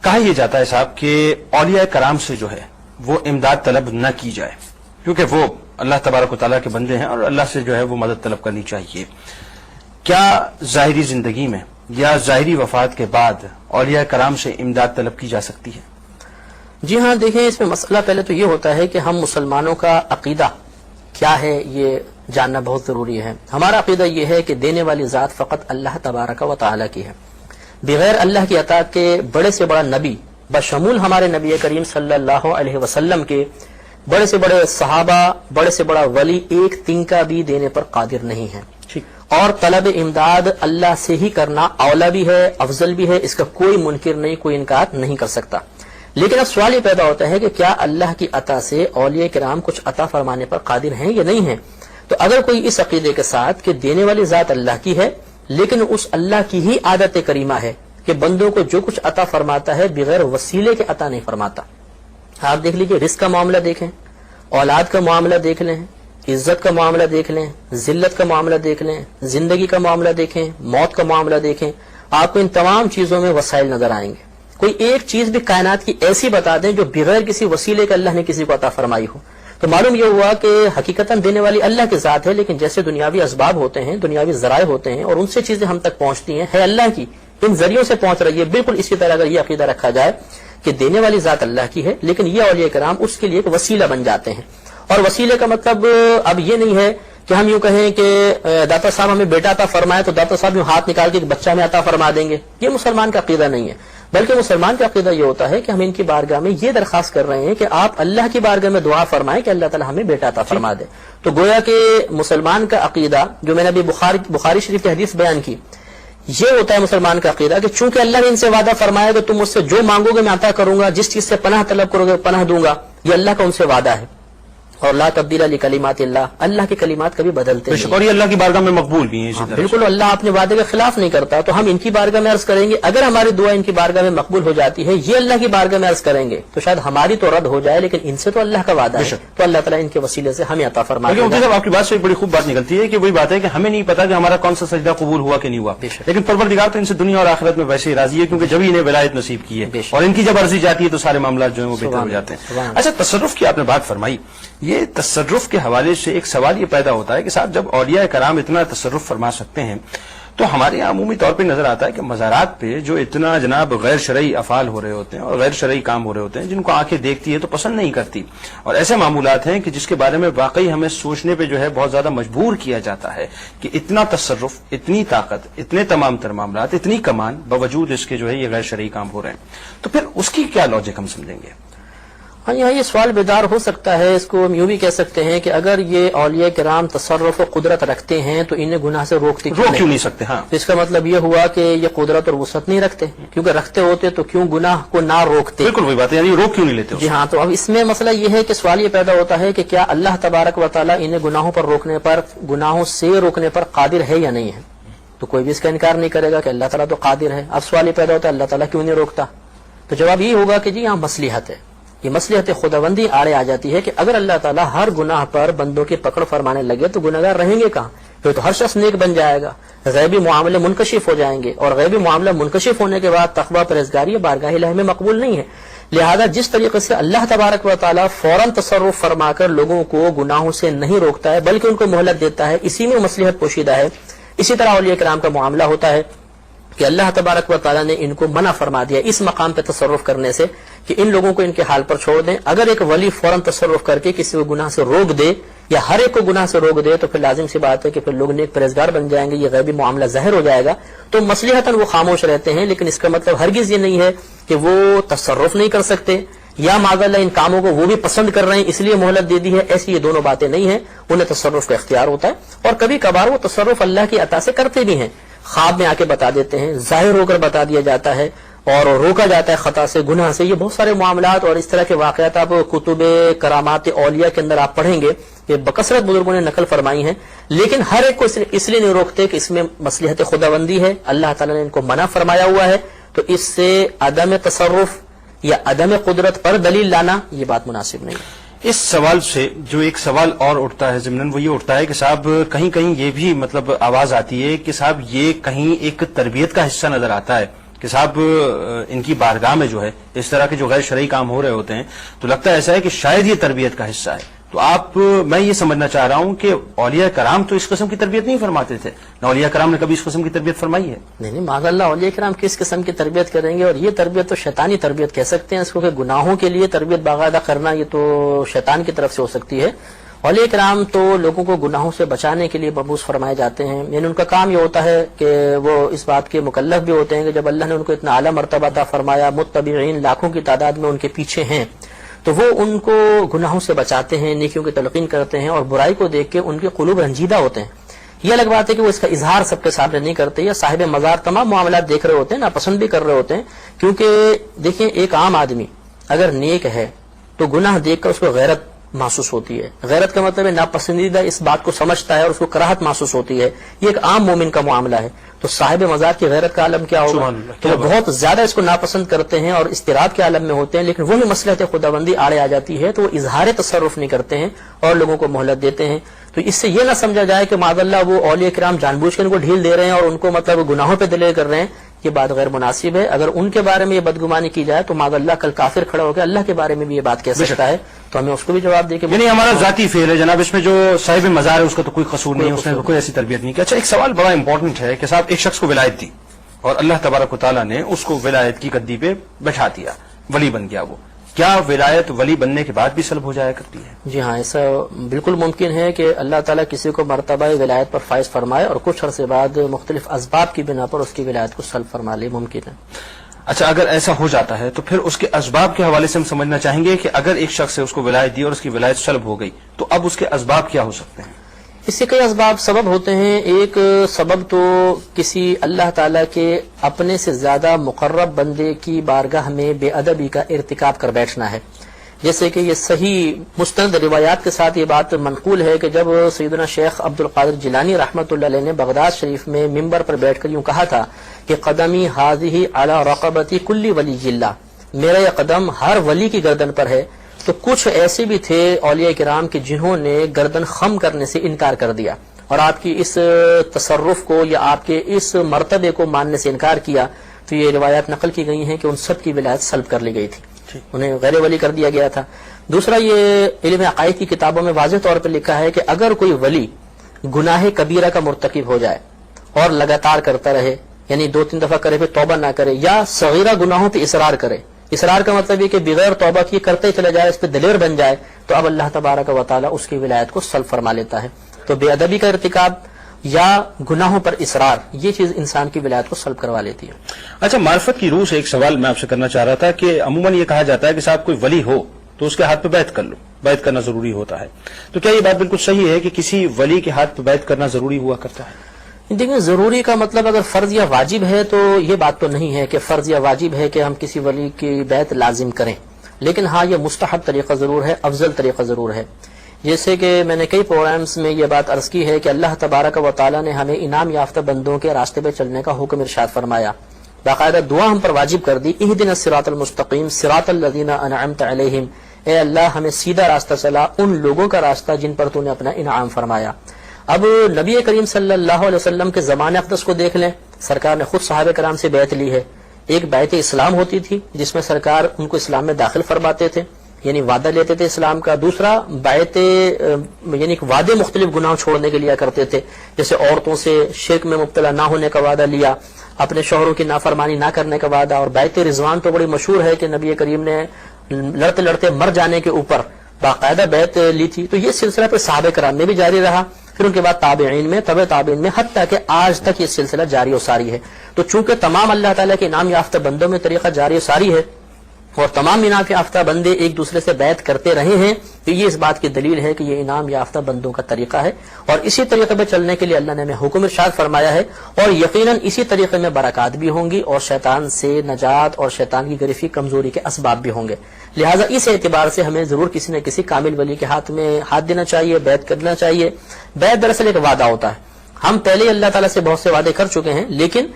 کہا یہ جاتا ہے صاحب کہ اولیاء کرام سے جو ہے وہ امداد طلب نہ کی جائے، کیونکہ وہ اللہ تبارک و تعالیٰ کے بندے ہیں اور اللہ سے جو ہے وہ مدد طلب کرنی چاہیے. کیا ظاہری زندگی میں یا ظاہری وفات کے بعد اولیاء کرام سے امداد طلب کی جا سکتی ہے؟ جی ہاں، دیکھیں اس میں مسئلہ پہلے تو یہ ہوتا ہے کہ ہم مسلمانوں کا عقیدہ کیا ہے یہ جاننا بہت ضروری ہے. ہمارا عقیدہ یہ ہے کہ دینے والی ذات فقط اللہ تبارک و تعالیٰ کی ہے. بغیر اللہ کی عطا کے بڑے سے بڑا نبی بشمول ہمارے نبی کریم صلی اللہ علیہ وسلم کے بڑے سے بڑے صحابہ، بڑے سے بڑا ولی ایک تنکا بھی دینے پر قادر نہیں ہے. اور طلب امداد اللہ سے ہی کرنا اولا بھی ہے، افضل بھی ہے، اس کا کوئی منکر نہیں، کوئی انکار نہیں کر سکتا. لیکن اب سوال یہ پیدا ہوتا ہے کہ کیا اللہ کی عطا سے اولیاء کرام کچھ عطا فرمانے پر قادر ہیں یا نہیں ہیں؟ تو اگر کوئی اس عقیدے کے ساتھ کہ دینے والی ذات اللہ کی ہے لیکن اس اللہ کی ہی عادت کریمہ ہے کہ بندوں کو جو کچھ عطا فرماتا ہے بغیر وسیلے کے عطا نہیں فرماتا. آپ دیکھ لیجئے، رزق کا معاملہ دیکھیں، اولاد کا معاملہ دیکھ لیں، عزت کا معاملہ دیکھ لیں، ذلت کا معاملہ دیکھ لیں، زندگی کا معاملہ دیکھیں، موت کا معاملہ دیکھیں، آپ کو ان تمام چیزوں میں وسائل نظر آئیں گے. کوئی ایک چیز بھی کائنات کی ایسی بتا دیں جو بغیر کسی وسیلے کے اللہ نے کسی کو عطا فرمائی ہو. تو معلوم یہ ہوا کہ حقیقتاً دینے والی اللہ کی ذات ہے، لیکن جیسے دنیاوی اسباب ہوتے ہیں، دنیاوی ذرائع ہوتے ہیں اور ان سے چیزیں ہم تک پہنچتی ہیں، ہے اللہ کی، ان ذریعوں سے پہنچ رہی ہے. بالکل اسی طرح اگر یہ عقیدہ رکھا جائے کہ دینے والی ذات اللہ کی ہے لیکن یہ اولیاء کرام اس کے لیے ایک وسیلہ بن جاتے ہیں. اور وسیلے کا مطلب اب یہ نہیں ہے کہ ہم یوں کہیں کہ داتا صاحب ہمیں بیٹا عطا فرمائے تو داتا صاحب یوں ہاتھ نکال کے ایک بچہ میں عطا فرما دیں گے. یہ مسلمان کا عقیدہ نہیں ہے، بلکہ مسلمان کا عقیدہ یہ ہوتا ہے کہ ہم ان کی بارگاہ میں یہ درخواست کر رہے ہیں کہ آپ اللہ کی بارگاہ میں دعا فرمائیں کہ اللہ تعالی ہمیں بیٹا عطا فرما دے. تو گویا کہ مسلمان کا عقیدہ جو میں نے ابھی بخاری شریف کی حدیث بیان کی، یہ ہوتا ہے مسلمان کا عقیدہ کہ چونکہ اللہ نے ان سے وعدہ فرمایا کہ تم مجھ سے جو مانگو گے میں عطا کروں گا، جس چیز سے پناہ طلب کرو گے پناہ دوں گا، یہ اللہ کا ان سے وعدہ ہے. اور لا تبدیل لکلمات اللہ، اللہ کی کلمات کبھی بدلتے نہیں، اور یہ اللہ کی بارگاہ میں مقبول بھی ہیں. بالکل اللہ اپنے وعدے کے خلاف نہیں کرتا. تو ہم ان کی بارگاہ میں عرض کریں گے، اگر ہماری دعا ان کی بارگاہ میں مقبول ہو جاتی ہے، یہ اللہ کی بارگاہ میں عرض کریں گے تو شاید ہماری تو رد ہو جائے، لیکن ان سے تو اللہ کا وعدہ ہے، تو اللہ تعالیٰ ان کے وسیلے سے ہمیں عطا فرمائے گا. صاحب آپ کی بات سے ایک بڑی خوب بات نکلتی ہے کہ وہی بات ہے کہ ہمیں نہیں پتا کہ ہمارا کون سا سجدہ قبول ہوا کہ نہیں ہوا، لیکن پروردگار تو ان سے دنیا اور آخرت میں ویسے ہی راضی ہے کیونکہ جب انہیں ولایت نصیب کی ہے اور ان کی جب عرضی جاتی ہے تو سارے معاملات جو ہیں وہ بہتر ہو جاتے ہیں. اچھا تصرف کی آپ نے بات فرمائی، یہ تصرف کے حوالے سے ایک سوال یہ پیدا ہوتا ہے کہ صاحب جب اولیاء کرام اتنا تصرف فرما سکتے ہیں تو ہمارے یہاں عمومی طور پہ نظر آتا ہے کہ مزارات پہ جو اتنا جناب غیر شرعی افعال ہو رہے ہوتے ہیں اور غیر شرعی کام ہو رہے ہوتے ہیں جن کو آنکھیں دیکھتی ہے تو پسند نہیں کرتی، اور ایسے معمولات ہیں کہ جس کے بارے میں واقعی ہمیں سوچنے پہ جو ہے بہت زیادہ مجبور کیا جاتا ہے کہ اتنا تصرف، اتنی طاقت، اتنے تمام تر معاملات، اتنی کمان باوجود اس کے جو ہے یہ غیر شرعی کام ہو رہے ہیں. تو پھر اس کی کیا لاجک ہم سمجھیں گے؟ ہاں یہاں یہ سوال بیدار ہو سکتا ہے. اس کو ہم یوں بھی کہہ سکتے ہیں کہ اگر یہ اولیاء کرام تصرف و قدرت رکھتے ہیں تو انہیں گناہ سے روکتے کیوں نہیں سکتے؟ ہاں، تو اس کا مطلب یہ ہوا کہ یہ قدرت اور وسعت نہیں رکھتے، کیونکہ رکھتے ہوتے تو کیوں گناہ کو نہ روکتے. بالکل وہی بات ہے، یعنی روک کیوں نہیں لیتے؟ جی ہاں. تو اب اس میں مسئلہ یہ ہے کہ سوال یہ پیدا ہوتا ہے کہ کیا اللہ تبارک و تعالیٰ انہیں گناہوں پر روکنے پر، گناہوں سے روکنے پر قادر ہے یا نہیں ہے؟ تو کوئی بھی اس کا انکار نہیں کرے گا کہ اللہ تعالیٰ تو قادر ہے. اب سوال یہ پیدا ہوتا ہے اللہ تعالیٰ کیوں نہیں روکتا؟ تو جواب یہ ہوگا کہ جی یہاں مصلحت ہے. یہ مصلحت خداوندی آڑے آ جاتی ہے کہ اگر اللہ تعالیٰ ہر گناہ پر بندوں کی پکڑ فرمانے لگے تو گناہگار رہیں گے کہاں؟ پھر تو ہر شخص نیک بن جائے گا، غیبی معاملے منکشف ہو جائیں گے، اور غیبی معاملہ منکشف ہونے کے بعد تقویٰ پرہیزگاری بارگاہ الہی میں مقبول نہیں ہے. لہذا جس طریقے سے اللہ تبارک و تعالیٰ فوراً تصرف فرما کر لوگوں کو گناہوں سے نہیں روکتا ہے بلکہ ان کو مہلت دیتا ہے، اسی میں مصلحت پوشیدہ ہے. اسی طرح اولیاء کرام کا معاملہ ہوتا ہے کہ اللہ تبارک و تعالیٰ نے ان کو منع فرما دیا اس مقام پہ تصرف کرنے سے کہ ان لوگوں کو ان کے حال پر چھوڑ دیں. اگر ایک ولی فوراً تصرف کر کے کسی کو گناہ سے روک دے یا ہر ایک کو گناہ سے روک دے تو پھر لازم سی بات ہے کہ پھر لوگ نیک پرہیزگار بن جائیں گے، یہ غیبی معاملہ ظاہر ہو جائے گا. تو مصلحتاً وہ خاموش رہتے ہیں، لیکن اس کا مطلب ہرگز یہ نہیں ہے کہ وہ تصرف نہیں کر سکتے یا معاذ اللہ ان کاموں کو وہ بھی پسند کر رہے ہیں اس لیے مہلت دے دی ہے. ایسی یہ دونوں باتیں نہیں ہیں. انہیں تصرف کا اختیار ہوتا ہے اور کبھی کبھار وہ تصرف اللہ کی عطا سے کرتے بھی ہیں. خواب میں آ کے بتا دیتے ہیں، ظاہر ہو کر بتا دیا جاتا ہے اور روکا جاتا ہے خطا سے، گناہ سے. یہ بہت سارے معاملات اور اس طرح کے واقعات آپ کتب کرامات اولیاء کے اندر آپ پڑھیں گے کہ بکثرت بزرگوں نے نقل فرمائی ہیں. لیکن ہر ایک کو اس لیے نہیں روکتے کہ اس میں مصلحت خداوندی ہے، اللہ تعالیٰ نے ان کو منع فرمایا ہوا ہے، تو اس سے عدم تصرف یا عدم قدرت پر دلیل لانا یہ بات مناسب نہیں ہے. اس سوال سے جو ایک سوال اور اٹھتا ہے ضمناً وہ یہ اٹھتا ہے کہ صاحب کہیں کہیں یہ بھی مطلب آواز آتی ہے کہ صاحب یہ کہیں ایک تربیت کا حصہ نظر آتا ہے کہ صاحب ان کی بارگاہ میں جو ہے اس طرح کے جو غیر شرعی کام ہو رہے ہوتے ہیں تو لگتا ہے ایسا ہے کہ شاید یہ تربیت کا حصہ ہے. تو میں یہ سمجھنا چاہ رہا ہوں کہ اولیاء کرام تو اس قسم کی تربیت نہیں فرماتے تھے، نہ اولیاء کرام نے کبھی اس قسم کی تربیت فرمائی ہے. نہیں معاذ اللہ، اولیاء کرام کس قسم کی تربیت کریں گے؟ اور یہ تربیت تو شیطانی تربیت کہہ سکتے ہیں اس کو، کہ گناہوں کے لیے تربیت باقاعدہ کرنا یہ تو شیطان کی طرف سے ہو سکتی ہے. اولیاء کرام تو لوگوں کو گناہوں سے بچانے کے لیے مبعوث فرمائے جاتے ہیں. یعنی ان کا کام یہ ہوتا ہے کہ وہ اس بات کے مکلف بھی ہوتے ہیں کہ جب اللہ نے ان کو اتنا اعلیٰ مرتبہ عطا فرمایا، متبعین لاکھوں کی تعداد میں ان کے پیچھے ہیں، تو وہ ان کو گناہوں سے بچاتے ہیں، نیکیوں کی تلقین کرتے ہیں، اور برائی کو دیکھ کے ان کے قلوب رنجیدہ ہوتے ہیں. یہ الگ بات ہے کہ وہ اس کا اظہار سب کے سامنے نہیں کرتے، یا صاحب مزار تمام معاملات دیکھ رہے ہوتے ہیں، ناپسند بھی کر رہے ہوتے ہیں. کیونکہ دیکھیں ایک عام آدمی اگر نیک ہے تو گناہ دیکھ کر اس کو غیرت محسوس ہوتی ہے. غیرت کا مطلب ہے ناپسندیدہ اس بات کو سمجھتا ہے اور اس کو کراہت محسوس ہوتی ہے. یہ ایک عام مومن کا معاملہ ہے. تو صاحب مزار کی غیرت کا عالم کیا ہوگا؟ تو وہ بہت زیادہ اس کو ناپسند کرتے ہیں اور اضطراب کے عالم میں ہوتے ہیں. لیکن وہی مصلحت خداوندی آڑے آ جاتی ہے تو وہ اظہار تصرف نہیں کرتے ہیں اور لوگوں کو مہلت دیتے ہیں. تو اس سے یہ نہ سمجھا جائے کہ معاذ اللہ وہ اولیاء کرام جان بوجھ کے ان کو ڈھیل دے رہے ہیں اور ان کو مطلب گناہوں پہ دلیل کر رہے ہیں. یہ بات غیر مناسب ہے. اگر ان کے بارے میں یہ بدگمانی کی جائے تو معاذ اللہ کل کافر کھڑا ہو کے اللہ کے بارے میں بھی یہ بات کہہ سکتا ہے. تو ہمیں اس کو بھی جواب دے کے یعنی ہمارا ذاتی فعل ہے جناب، اس میں جو صاحب مزار ہے اس کا تو کوئی قصور نہیں ہے، اس نے کوئی ایسی تربیت نہیں کی. اچھا ایک سوال بڑا امپورٹنٹ ہے کہ صاحب ایک شخص کو ولایت دی اور اللہ تبارک و تعالیٰ نے اس کو ولایت کی گدی پہ بٹھا دیا، ولی بن گیا. وہ کیا ولایت ولی بننے کے بعد بھی سلب ہو جایا کرتی ہے؟ جی ہاں، ایسا بالکل ممکن ہے کہ اللہ تعالیٰ کسی کو مرتبہ ولایت پر فائز فرمائے اور کچھ عرصے بعد مختلف اسباب کی بنا پر اس کی ولایت کو سلب فرما لے، ممکن ہے. اچھا اگر ایسا ہو جاتا ہے تو پھر اس کے اسباب کے حوالے سے ہم سمجھنا چاہیں گے کہ اگر ایک شخص سے اس کو ولایت دی اور اس کی ولایت سلب ہو گئی تو اب اس کے اسباب کیا ہو سکتے ہیں؟ اس سے کئی اسباب سبب ہوتے ہیں. ایک سبب تو کسی اللہ تعالیٰ کے اپنے سے زیادہ مقرب بندے کی بارگاہ میں بے ادبی کا ارتکاب کر بیٹھنا ہے. جیسے کہ یہ صحیح مستند روایات کے ساتھ یہ بات منقول ہے کہ جب سیدنا شیخ عبد القادر جیلانی رحمۃ اللہ علیہ نے بغداد شریف میں ممبر پر بیٹھ کر یوں کہا تھا کہ قدمی حاضی علی رقبتی کلی ولی اللہ، میرا یہ قدم ہر ولی کی گردن پر ہے. تو کچھ ایسے بھی تھے اولیاء کرام کے جنہوں نے گردن خم کرنے سے انکار کر دیا اور آپ کی اس تصرف کو یا آپ کے اس مرتبے کو ماننے سے انکار کیا. تو یہ روایات نقل کی گئی ہیں کہ ان سب کی ولایت سلب کر لی گئی تھی، انہیں غیر ولی کر دیا گیا تھا. دوسرا یہ علم عقائد کی کتابوں میں واضح طور پر لکھا ہے کہ اگر کوئی ولی گناہ کبیرہ کا مرتکب ہو جائے اور لگاتار کرتا رہے، یعنی 2-3 دفعہ کرے پھر توبہ نہ کرے، یا صغیرہ گناہوں پہ اصرار کرے، اصرار کا مطلب یہ کہ بغیر توبہ کیے کرتے ہی چلا جائے، اس پہ دلیر بن جائے، تو اب اللہ تبارک و تعالیٰ اس کی ولایت کو سلب فرما لیتا ہے. تو بے ادبی کا ارتکاب یا گناہوں پر اصرار یہ چیز انسان کی ولایت کو سلب کروا لیتی ہے. اچھا معرفت کی روح سے ایک سوال میں آپ سے کرنا چاہ رہا تھا کہ عموماً یہ کہا جاتا ہے کہ صاحب کوئی ولی ہو تو اس کے ہاتھ پہ بیعت کر لو، بیعت کرنا ضروری ہوتا ہے. تو کیا یہ بات بالکل صحیح ہے کہ کسی ولی کے ہاتھ پہ بیعت کرنا ضروری ہوا کرتا ہے؟ دیکھیں، ضروری کا مطلب اگر فرض یا واجب ہے تو یہ بات تو نہیں ہے کہ فرض یا واجب ہے کہ ہم کسی ولی کی بیعت لازم کریں، لیکن ہاں یہ مستحب طریقہ ضرور ہے، افضل طریقہ ضرور ہے. جیسے کہ میں نے کئی پروگرامز میں یہ بات عرض کی ہے کہ اللہ تبارک و تعالی نے ہمیں انعام یافتہ بندوں کے راستے پہ چلنے کا حکم ارشاد فرمایا، باقاعدہ دعا ہم پر واجب کر دی، اہدنا الصراط المستقیم صراط الذین انعمت علیہم، اے اللہ ہمیں سیدھا راستہ چلا، ان لوگوں کا راستہ جن پر تو نے اپنا انعام فرمایا. اب نبی کریم صلی اللہ علیہ وسلم کے زمانے اقدس کو دیکھ لیں، سرکار نے خود صحابہ کرام سے بیعت لی ہے. ایک بیعت اسلام ہوتی تھی جس میں سرکار ان کو اسلام میں داخل فرماتے تھے، یعنی وعدہ لیتے تھے اسلام کا. دوسرا بیعت یعنی وعدے مختلف گناہ چھوڑنے کے لیا کرتے تھے، جیسے عورتوں سے شرک میں مبتلا نہ ہونے کا وعدہ لیا، اپنے شوہروں کی نافرمانی نہ کرنے کا وعدہ. اور بیعت رضوان تو بڑی مشہور ہے کہ نبی کریم نے لڑتے لڑتے مر جانے کے اوپر باقاعدہ بیعت لی تھی. تو یہ سلسلہ پھر صحابہ کرام میں بھی جاری رہا، پھر ان کے بعد تابعین میں، تبع تابعین میں، حتیٰ کہ آج تک یہ سلسلہ جاری و ساری ہے. تو چونکہ تمام اللہ تعالیٰ کے انعام یافتہ بندوں میں طریقہ جاری و ساری ہے اور تمام انعام یافتہ بندے ایک دوسرے سے بیعت کرتے رہے ہیں، تو یہ اس بات کی دلیل ہے کہ یہ انعام یافتہ بندوں کا طریقہ ہے. اور اسی طریقے پہ چلنے کے لیے اللہ نے ہمیں حکم ارشاد فرمایا ہے، اور یقیناً اسی طریقے میں برکات بھی ہوں گی اور شیطان سے نجات اور شیطان کی گرفتی کمزوری کے اسباب بھی ہوں گے. لہٰذا اس اعتبار سے ہمیں ضرور کسی نہ کسی کامل ولی کے ہاتھ میں ہاتھ دینا چاہیے، بیعت کرنا چاہیے. بیعت دراصل ایک وعدہ ہوتا ہے، ہم پہلے ہی اللہ تعالیٰ سے بہت سے وعدے کر چکے ہیں، لیکن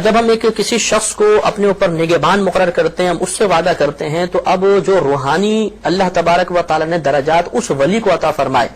جب ہم کسی شخص کو اپنے اوپر نگہبان مقرر کرتے ہیں، ہم اس سے وعدہ کرتے ہیں، تو اب جو روحانی اللہ تبارک و تعالیٰ نے درجات اس ولی کو عطا فرمائے،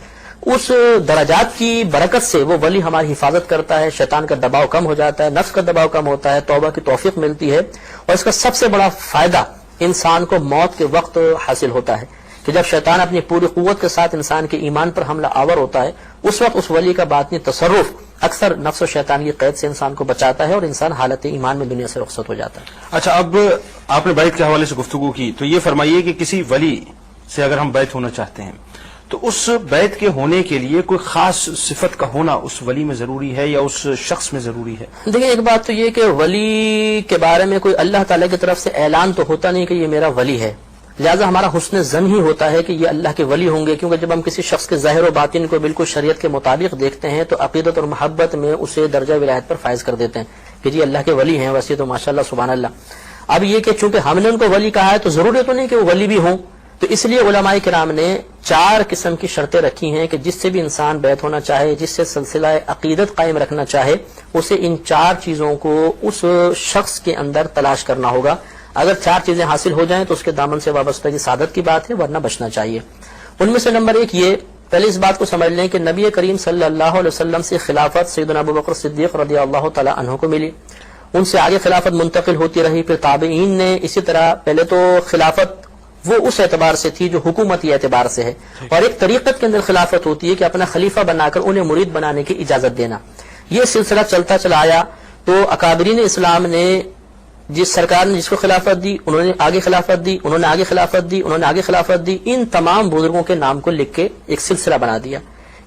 اس درجات کی برکت سے وہ ولی ہماری حفاظت کرتا ہے، شیطان کا دباؤ کم ہو جاتا ہے، نفس کا دباؤ کم ہوتا ہے، توبہ کی توفیق ملتی ہے. اور اس کا سب سے بڑا فائدہ انسان کو موت کے وقت حاصل ہوتا ہے کہ جب شیطان اپنی پوری قوت کے ساتھ انسان کے ایمان پر حملہ آور ہوتا ہے، اس وقت اس ولی کا باطنی تصرف اکثر نفس و شیطان کی قید سے انسان کو بچاتا ہے اور انسان حالت ایمان میں دنیا سے رخصت ہو جاتا ہے. اچھا، اب آپ نے بیعت کے حوالے سے گفتگو کی، تو یہ فرمائیے کہ کسی ولی سے اگر ہم بیعت ہونا چاہتے ہیں تو اس بیعت کے ہونے کے لیے کوئی خاص صفت کا ہونا اس ولی میں ضروری ہے یا اس شخص میں ضروری ہے؟ دیکھیں، ایک بات تو یہ کہ ولی کے بارے میں کوئی اللہ تعالیٰ کی طرف سے اعلان تو ہوتا نہیں کہ یہ میرا ولی ہے، لہذا ہمارا حسن ظن ہی ہوتا ہے کہ یہ اللہ کے ولی ہوں گے، کیونکہ جب ہم کسی شخص کے ظاہر و باطن کو بالکل شریعت کے مطابق دیکھتے ہیں تو عقیدت اور محبت میں اسے درجہ ولایت پر فائز کر دیتے ہیں کہ جی اللہ کے ولی ہیں. ویسے تو ماشاءاللہ سبحان اللہ. اب یہ کہ چونکہ ہم نے ان کو ولی کہا ہے تو ضروری تو نہیں کہ وہ ولی بھی ہوں، تو اس لیے علماء کرام نے 4 قسم کی شرطیں رکھی ہیں کہ جس سے بھی انسان بیعت ہونا چاہے، جس سے سلسلہ عقیدت قائم رکھنا چاہے، اسے ان 4 چیزوں کو اس شخص کے اندر تلاش کرنا ہوگا. اگر 4 چیزیں حاصل ہو جائیں تو اس کے دامن سے وابستہ سعادت کی بات ہے، ورنہ بچنا چاہیے. ان میں سے نمبر 1 یہ، پہلے اس بات کو سمجھ لیں کہ نبی کریم صلی اللہ علیہ وسلم سے خلافت سیدنا ابوبکر صدیق رضی اللہ تعالی عنہ کو ملی، ان سے آگے خلافت منتقل ہوتی رہی. پھر تابعین نے اسی طرح، پہلے تو خلافت وہ اس اعتبار سے تھی جو حکومتی اعتبار سے ہے، اور ایک طریقت کے اندر خلافت ہوتی ہے کہ اپنا خلیفہ بنا کر انہیں مرید بنانے کی اجازت دینا. یہ سلسلہ چلتا چلا آیا تو اکابرین اسلام نے جس سرکار نے جس کو خلافت دی، انہوں نے آگے خلافت دی، انہوں نے آگے خلافت دی، انہوں نے آگے خلافت دی، ان تمام بزرگوں کے نام کو لکھ کے ایک سلسلہ بنا دیا.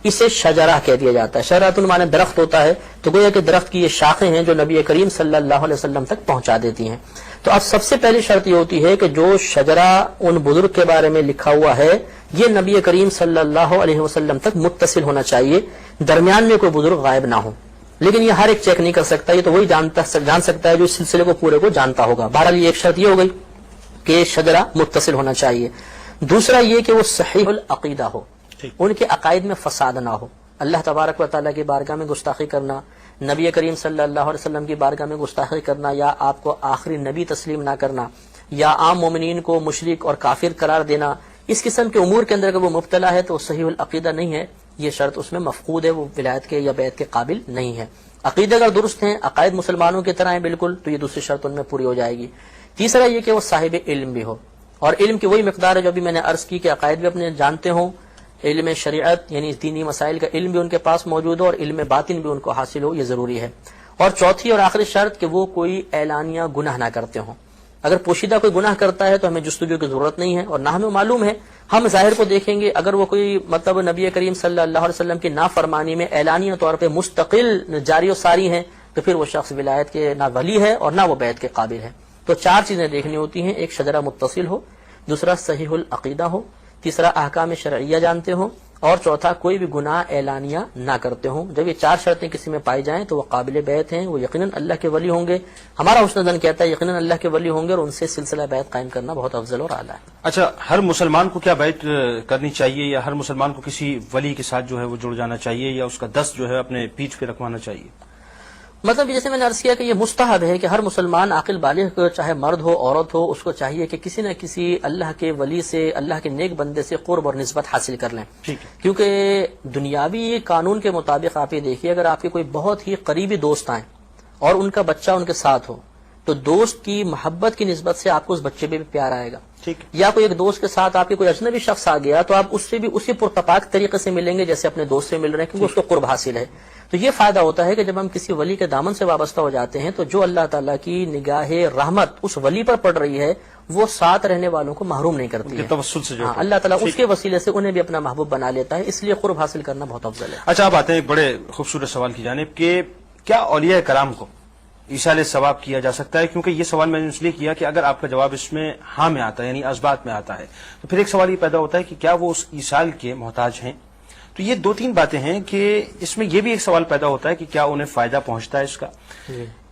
اسے شجرہ کہہ دیا جاتا ہے. شجرۃ المعنی درخت ہوتا ہے، تو گویا کہ درخت کی یہ شاخیں ہیں جو نبی کریم صلی اللہ علیہ وسلم تک پہنچا دیتی ہیں. تو اب سب سے پہلی شرط یہ ہوتی ہے کہ جو شجرہ ان بزرگ کے بارے میں لکھا ہوا ہے یہ نبی کریم صلی اللہ علیہ وسلم تک متصل ہونا چاہیے، درمیان میں کوئی بزرگ غائب نہ ہو. لیکن یہ ہر ایک چیک نہیں کر سکتا، یہ تو وہی جان سکتا ہے جو اس سلسلے کو پورے کو جانتا ہوگا. بہرحال یہ ایک شرط یہ ہو گئی کہ شجرہ متصل ہونا چاہیے. دوسرا یہ کہ وہ صحیح العقیدہ ہو، ان کے عقائد میں فساد نہ ہو. اللہ تبارک و تعالیٰ کی بارگاہ میں گستاخی کرنا، نبی کریم صلی اللہ علیہ وسلم کی بارگاہ میں گستاخی کرنا، یا آپ کو آخری نبی تسلیم نہ کرنا، یا عام مومنین کو مشرک اور کافر قرار دینا، اس قسم کے امور کے اندر اگر وہ مبتلا ہے تو صحیح العقیدہ نہیں ہے. یہ شرط اس میں مفقود ہے، وہ ولایت کے یا بیعت کے قابل نہیں ہے. عقیدہ اگر درست ہیں، عقائد مسلمانوں کی طرح ہیں بالکل، تو یہ دوسری شرط ان میں پوری ہو جائے گی. تیسرا یہ کہ وہ صاحب علم بھی ہو، اور علم کی وہی مقدار ہے جو ابھی میں نے عرض کی کہ عقائد بھی اپنے جانتے ہوں، علم شریعت یعنی دینی مسائل کا علم بھی ان کے پاس موجود ہو، اور علم باطن بھی ان کو حاصل ہو، یہ ضروری ہے. اور چوتھی اور آخری شرط کہ وہ کوئی اعلانیہ گناہ نہ کرتے ہوں. اگر پوشیدہ کوئی گناہ کرتا ہے تو ہمیں جستجو کی ضرورت نہیں ہے، اور نہ ہمیں معلوم ہے، ہم ظاہر کو دیکھیں گے. اگر وہ کوئی نبی کریم صلی اللہ علیہ وسلم کی نافرمانی میں اعلانیہ طور پہ مستقل جاری و ساری ہیں تو پھر وہ شخص ولایت کے نہ ولی ہے اور نہ وہ بیعت کے قابل ہے. تو 4 چیزیں دیکھنی ہوتی ہیں. ایک شجرہ متصل ہو، دوسرا صحیح العقیدہ ہو، تیسرا احکام شرعیہ جانتے ہوں، اور چوتھا کوئی بھی گناہ اعلانیہ نہ کرتے ہوں۔ جب یہ چار شرطیں کسی میں پائی جائیں تو وہ قابل بیعت ہیں، وہ یقیناً اللہ کے ولی ہوں گے۔ ہمارا حسن ظن کہتا ہے یقیناً اللہ کے ولی ہوں گے، اور ان سے سلسلہ بیعت قائم کرنا بہت افضل اور اعلیٰ ہے۔ اچھا، ہر مسلمان کو کیا بیعت کرنی چاہیے، یا ہر مسلمان کو کسی ولی کے ساتھ جو ہے وہ جڑ جانا چاہیے، یا اس کا دست جو ہے اپنے پیٹھ پہ رکھوانا چاہیے؟ مطلب جیسے میں نے عرض کیا کہ یہ مستحب ہے کہ ہر مسلمان عاقل بالغ چاہے مرد ہو عورت ہو، اس کو چاہیے کہ کسی نہ کسی اللہ کے ولی سے، اللہ کے نیک بندے سے قرب اور نسبت حاصل کر لیں۔ ٹھیک ہے۔ کیونکہ دنیاوی قانون کے مطابق آپ یہ دیکھیے، اگر آپ کے کوئی بہت ہی قریبی دوست آئیں اور ان کا بچہ ان کے ساتھ ہو، تو دوست کی محبت کی نسبت سے آپ کو اس بچے پہ بھی پیار آئے گا۔ ٹھیک ہے۔ یا کوئی ایک دوست کے ساتھ آپ کے کوئی اجنبی شخص آ گیا تو آپ اس سے بھی اسی پرتپاک طریقے سے ملیں گے جیسے اپنے دوست سے مل رہے ہیں، کیونکہ اس کو قرب حاصل ہے۔ تو یہ فائدہ ہوتا ہے کہ جب ہم کسی ولی کے دامن سے وابستہ ہو جاتے ہیں تو جو اللہ تعالیٰ کی نگاہ رحمت اس ولی پر پڑ رہی ہے وہ ساتھ رہنے والوں کو محروم نہیں کرتی ہے۔ توسل سے جو ہاں، اللہ تعالیٰ اس کے وسیلے سے انہیں بھی اپنا محبوب بنا لیتا ہے، اس لیے قرب حاصل کرنا بہت افضل ہے۔ اچھا، آپ آتے ہیں ایک بڑے خوبصورت سوال کی جانب کہ کیا اولیاء کرام کو ایصال ثواب کیا جا سکتا ہے؟ کیونکہ یہ سوال میں نے اس لیے کیا کہ اگر آپ کا جواب اس میں ہاں میں آتا ہے، یعنی اسبات میں آتا ہے، تو پھر ایک سوال یہ پیدا ہوتا ہے کہ کیا وہ اس ایصال کے محتاج ہیں؟ تو یہ دو تین باتیں ہیں کہ اس میں یہ بھی ایک سوال پیدا ہوتا ہے کہ کیا انہیں فائدہ پہنچتا ہے اس کا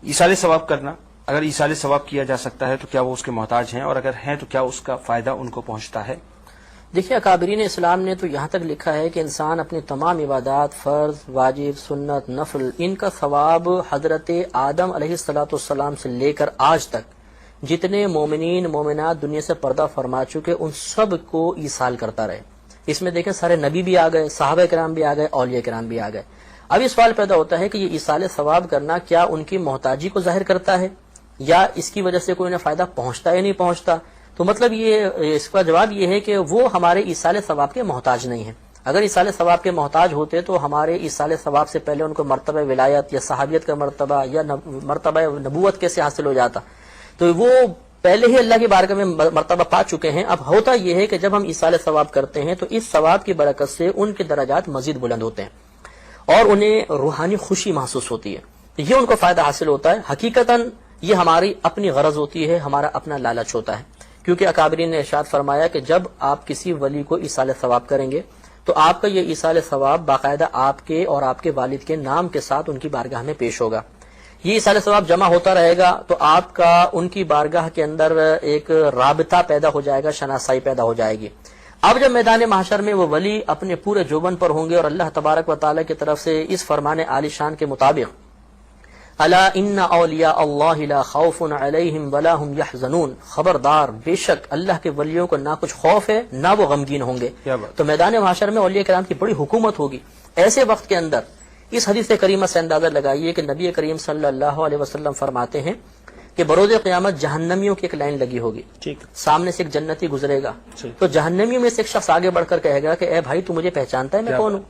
ایصال ثواب کرنا؟ اگر ایصال ثواب کیا جا سکتا ہے تو کیا وہ اس کے محتاج ہیں، اور اگر ہیں تو کیا اس کا فائدہ ان کو پہنچتا ہے؟ دیکھیے، اکابرین اسلام نے تو یہاں تک لکھا ہے کہ انسان اپنی تمام عبادات، فرض، واجب، سنت، نفل، ان کا ثواب حضرت آدم علیہ الصلوۃ والسلام سے لے کر آج تک جتنے مومنین مومنات دنیا سے پردہ فرما چکے ان سب کو ایصال کرتا رہے۔ اس میں دیکھیں سارے نبی بھی آ گئے، صحابہ کرام بھی آ گئے، اولیاء کرام بھی آ گئے۔ اب یہ سوال پیدا ہوتا ہے کہ یہ ایصال ثواب کرنا کیا ان کی محتاجی کو ظاہر کرتا ہے، یا اس کی وجہ سے کوئی انہیں فائدہ پہنچتا یا نہیں پہنچتا؟ تو مطلب اس کا جواب یہ ہے کہ وہ ہمارے ایصال ثواب کے محتاج نہیں ہیں۔ اگر ایصال ثواب کے محتاج ہوتے تو ہمارے ایصال ثواب سے پہلے ان کو مرتبہ ولایت یا صحابیت کا مرتبہ یا مرتبہ نبوت کیسے حاصل ہو جاتا؟ تو وہ پہلے ہی اللہ کی بارگاہ میں مرتبہ پا چکے ہیں۔ اب ہوتا یہ ہے کہ جب ہم ایصال ثواب کرتے ہیں تو اس ثواب کی برکت سے ان کے درجات مزید بلند ہوتے ہیں اور انہیں روحانی خوشی محسوس ہوتی ہے، یہ ان کو فائدہ حاصل ہوتا ہے۔ حقیقتاً یہ ہماری اپنی غرض ہوتی ہے، ہمارا اپنا لالچ ہوتا ہے، کیونکہ اکابرین نے ارشاد فرمایا کہ جب آپ کسی ولی کو ایصال ثواب کریں گے تو آپ کا یہ ایصال ثواب باقاعدہ آپ کے اور آپ کے والد کے نام کے ساتھ ان کی بارگاہ میں پیش ہوگا۔ یہ ایصال ثواب جمع ہوتا رہے گا تو آپ کا ان کی بارگاہ کے اندر ایک رابطہ پیدا ہو جائے گا، شناسائی پیدا ہو جائے گی۔ اب جب میدان محشر میں وہ ولی اپنے پورے جوبن پر ہوں گے اور اللہ تبارک و تعالیٰ کی طرف سے اس فرمان عالی شان کے مطابق الا ان اولیاء اللہ لا خوف علیہم ولا هم یحزنون، خبردار بے شک اللہ کے ولیوں کو نہ کچھ خوف ہے نہ وہ غمگین ہوں گے۔ تو میدان محشر میں اولیاء کرام کی بڑی حکومت ہوگی۔ ایسے وقت کے اندر اس حدیث کریمہ سے اندازہ لگائیے کہ نبی کریم صلی اللہ علیہ وسلم فرماتے ہیں کہ بروز قیامت جہنمیوں کی ایک لائن لگی ہوگی، سامنے سے ایک جنتی گزرے گا تو جہنمیوں میں سے ایک شخص آگے بڑھ کر کہے گا کہ اے بھائی تو مجھے پہچانتا ہے میں کون ہوں؟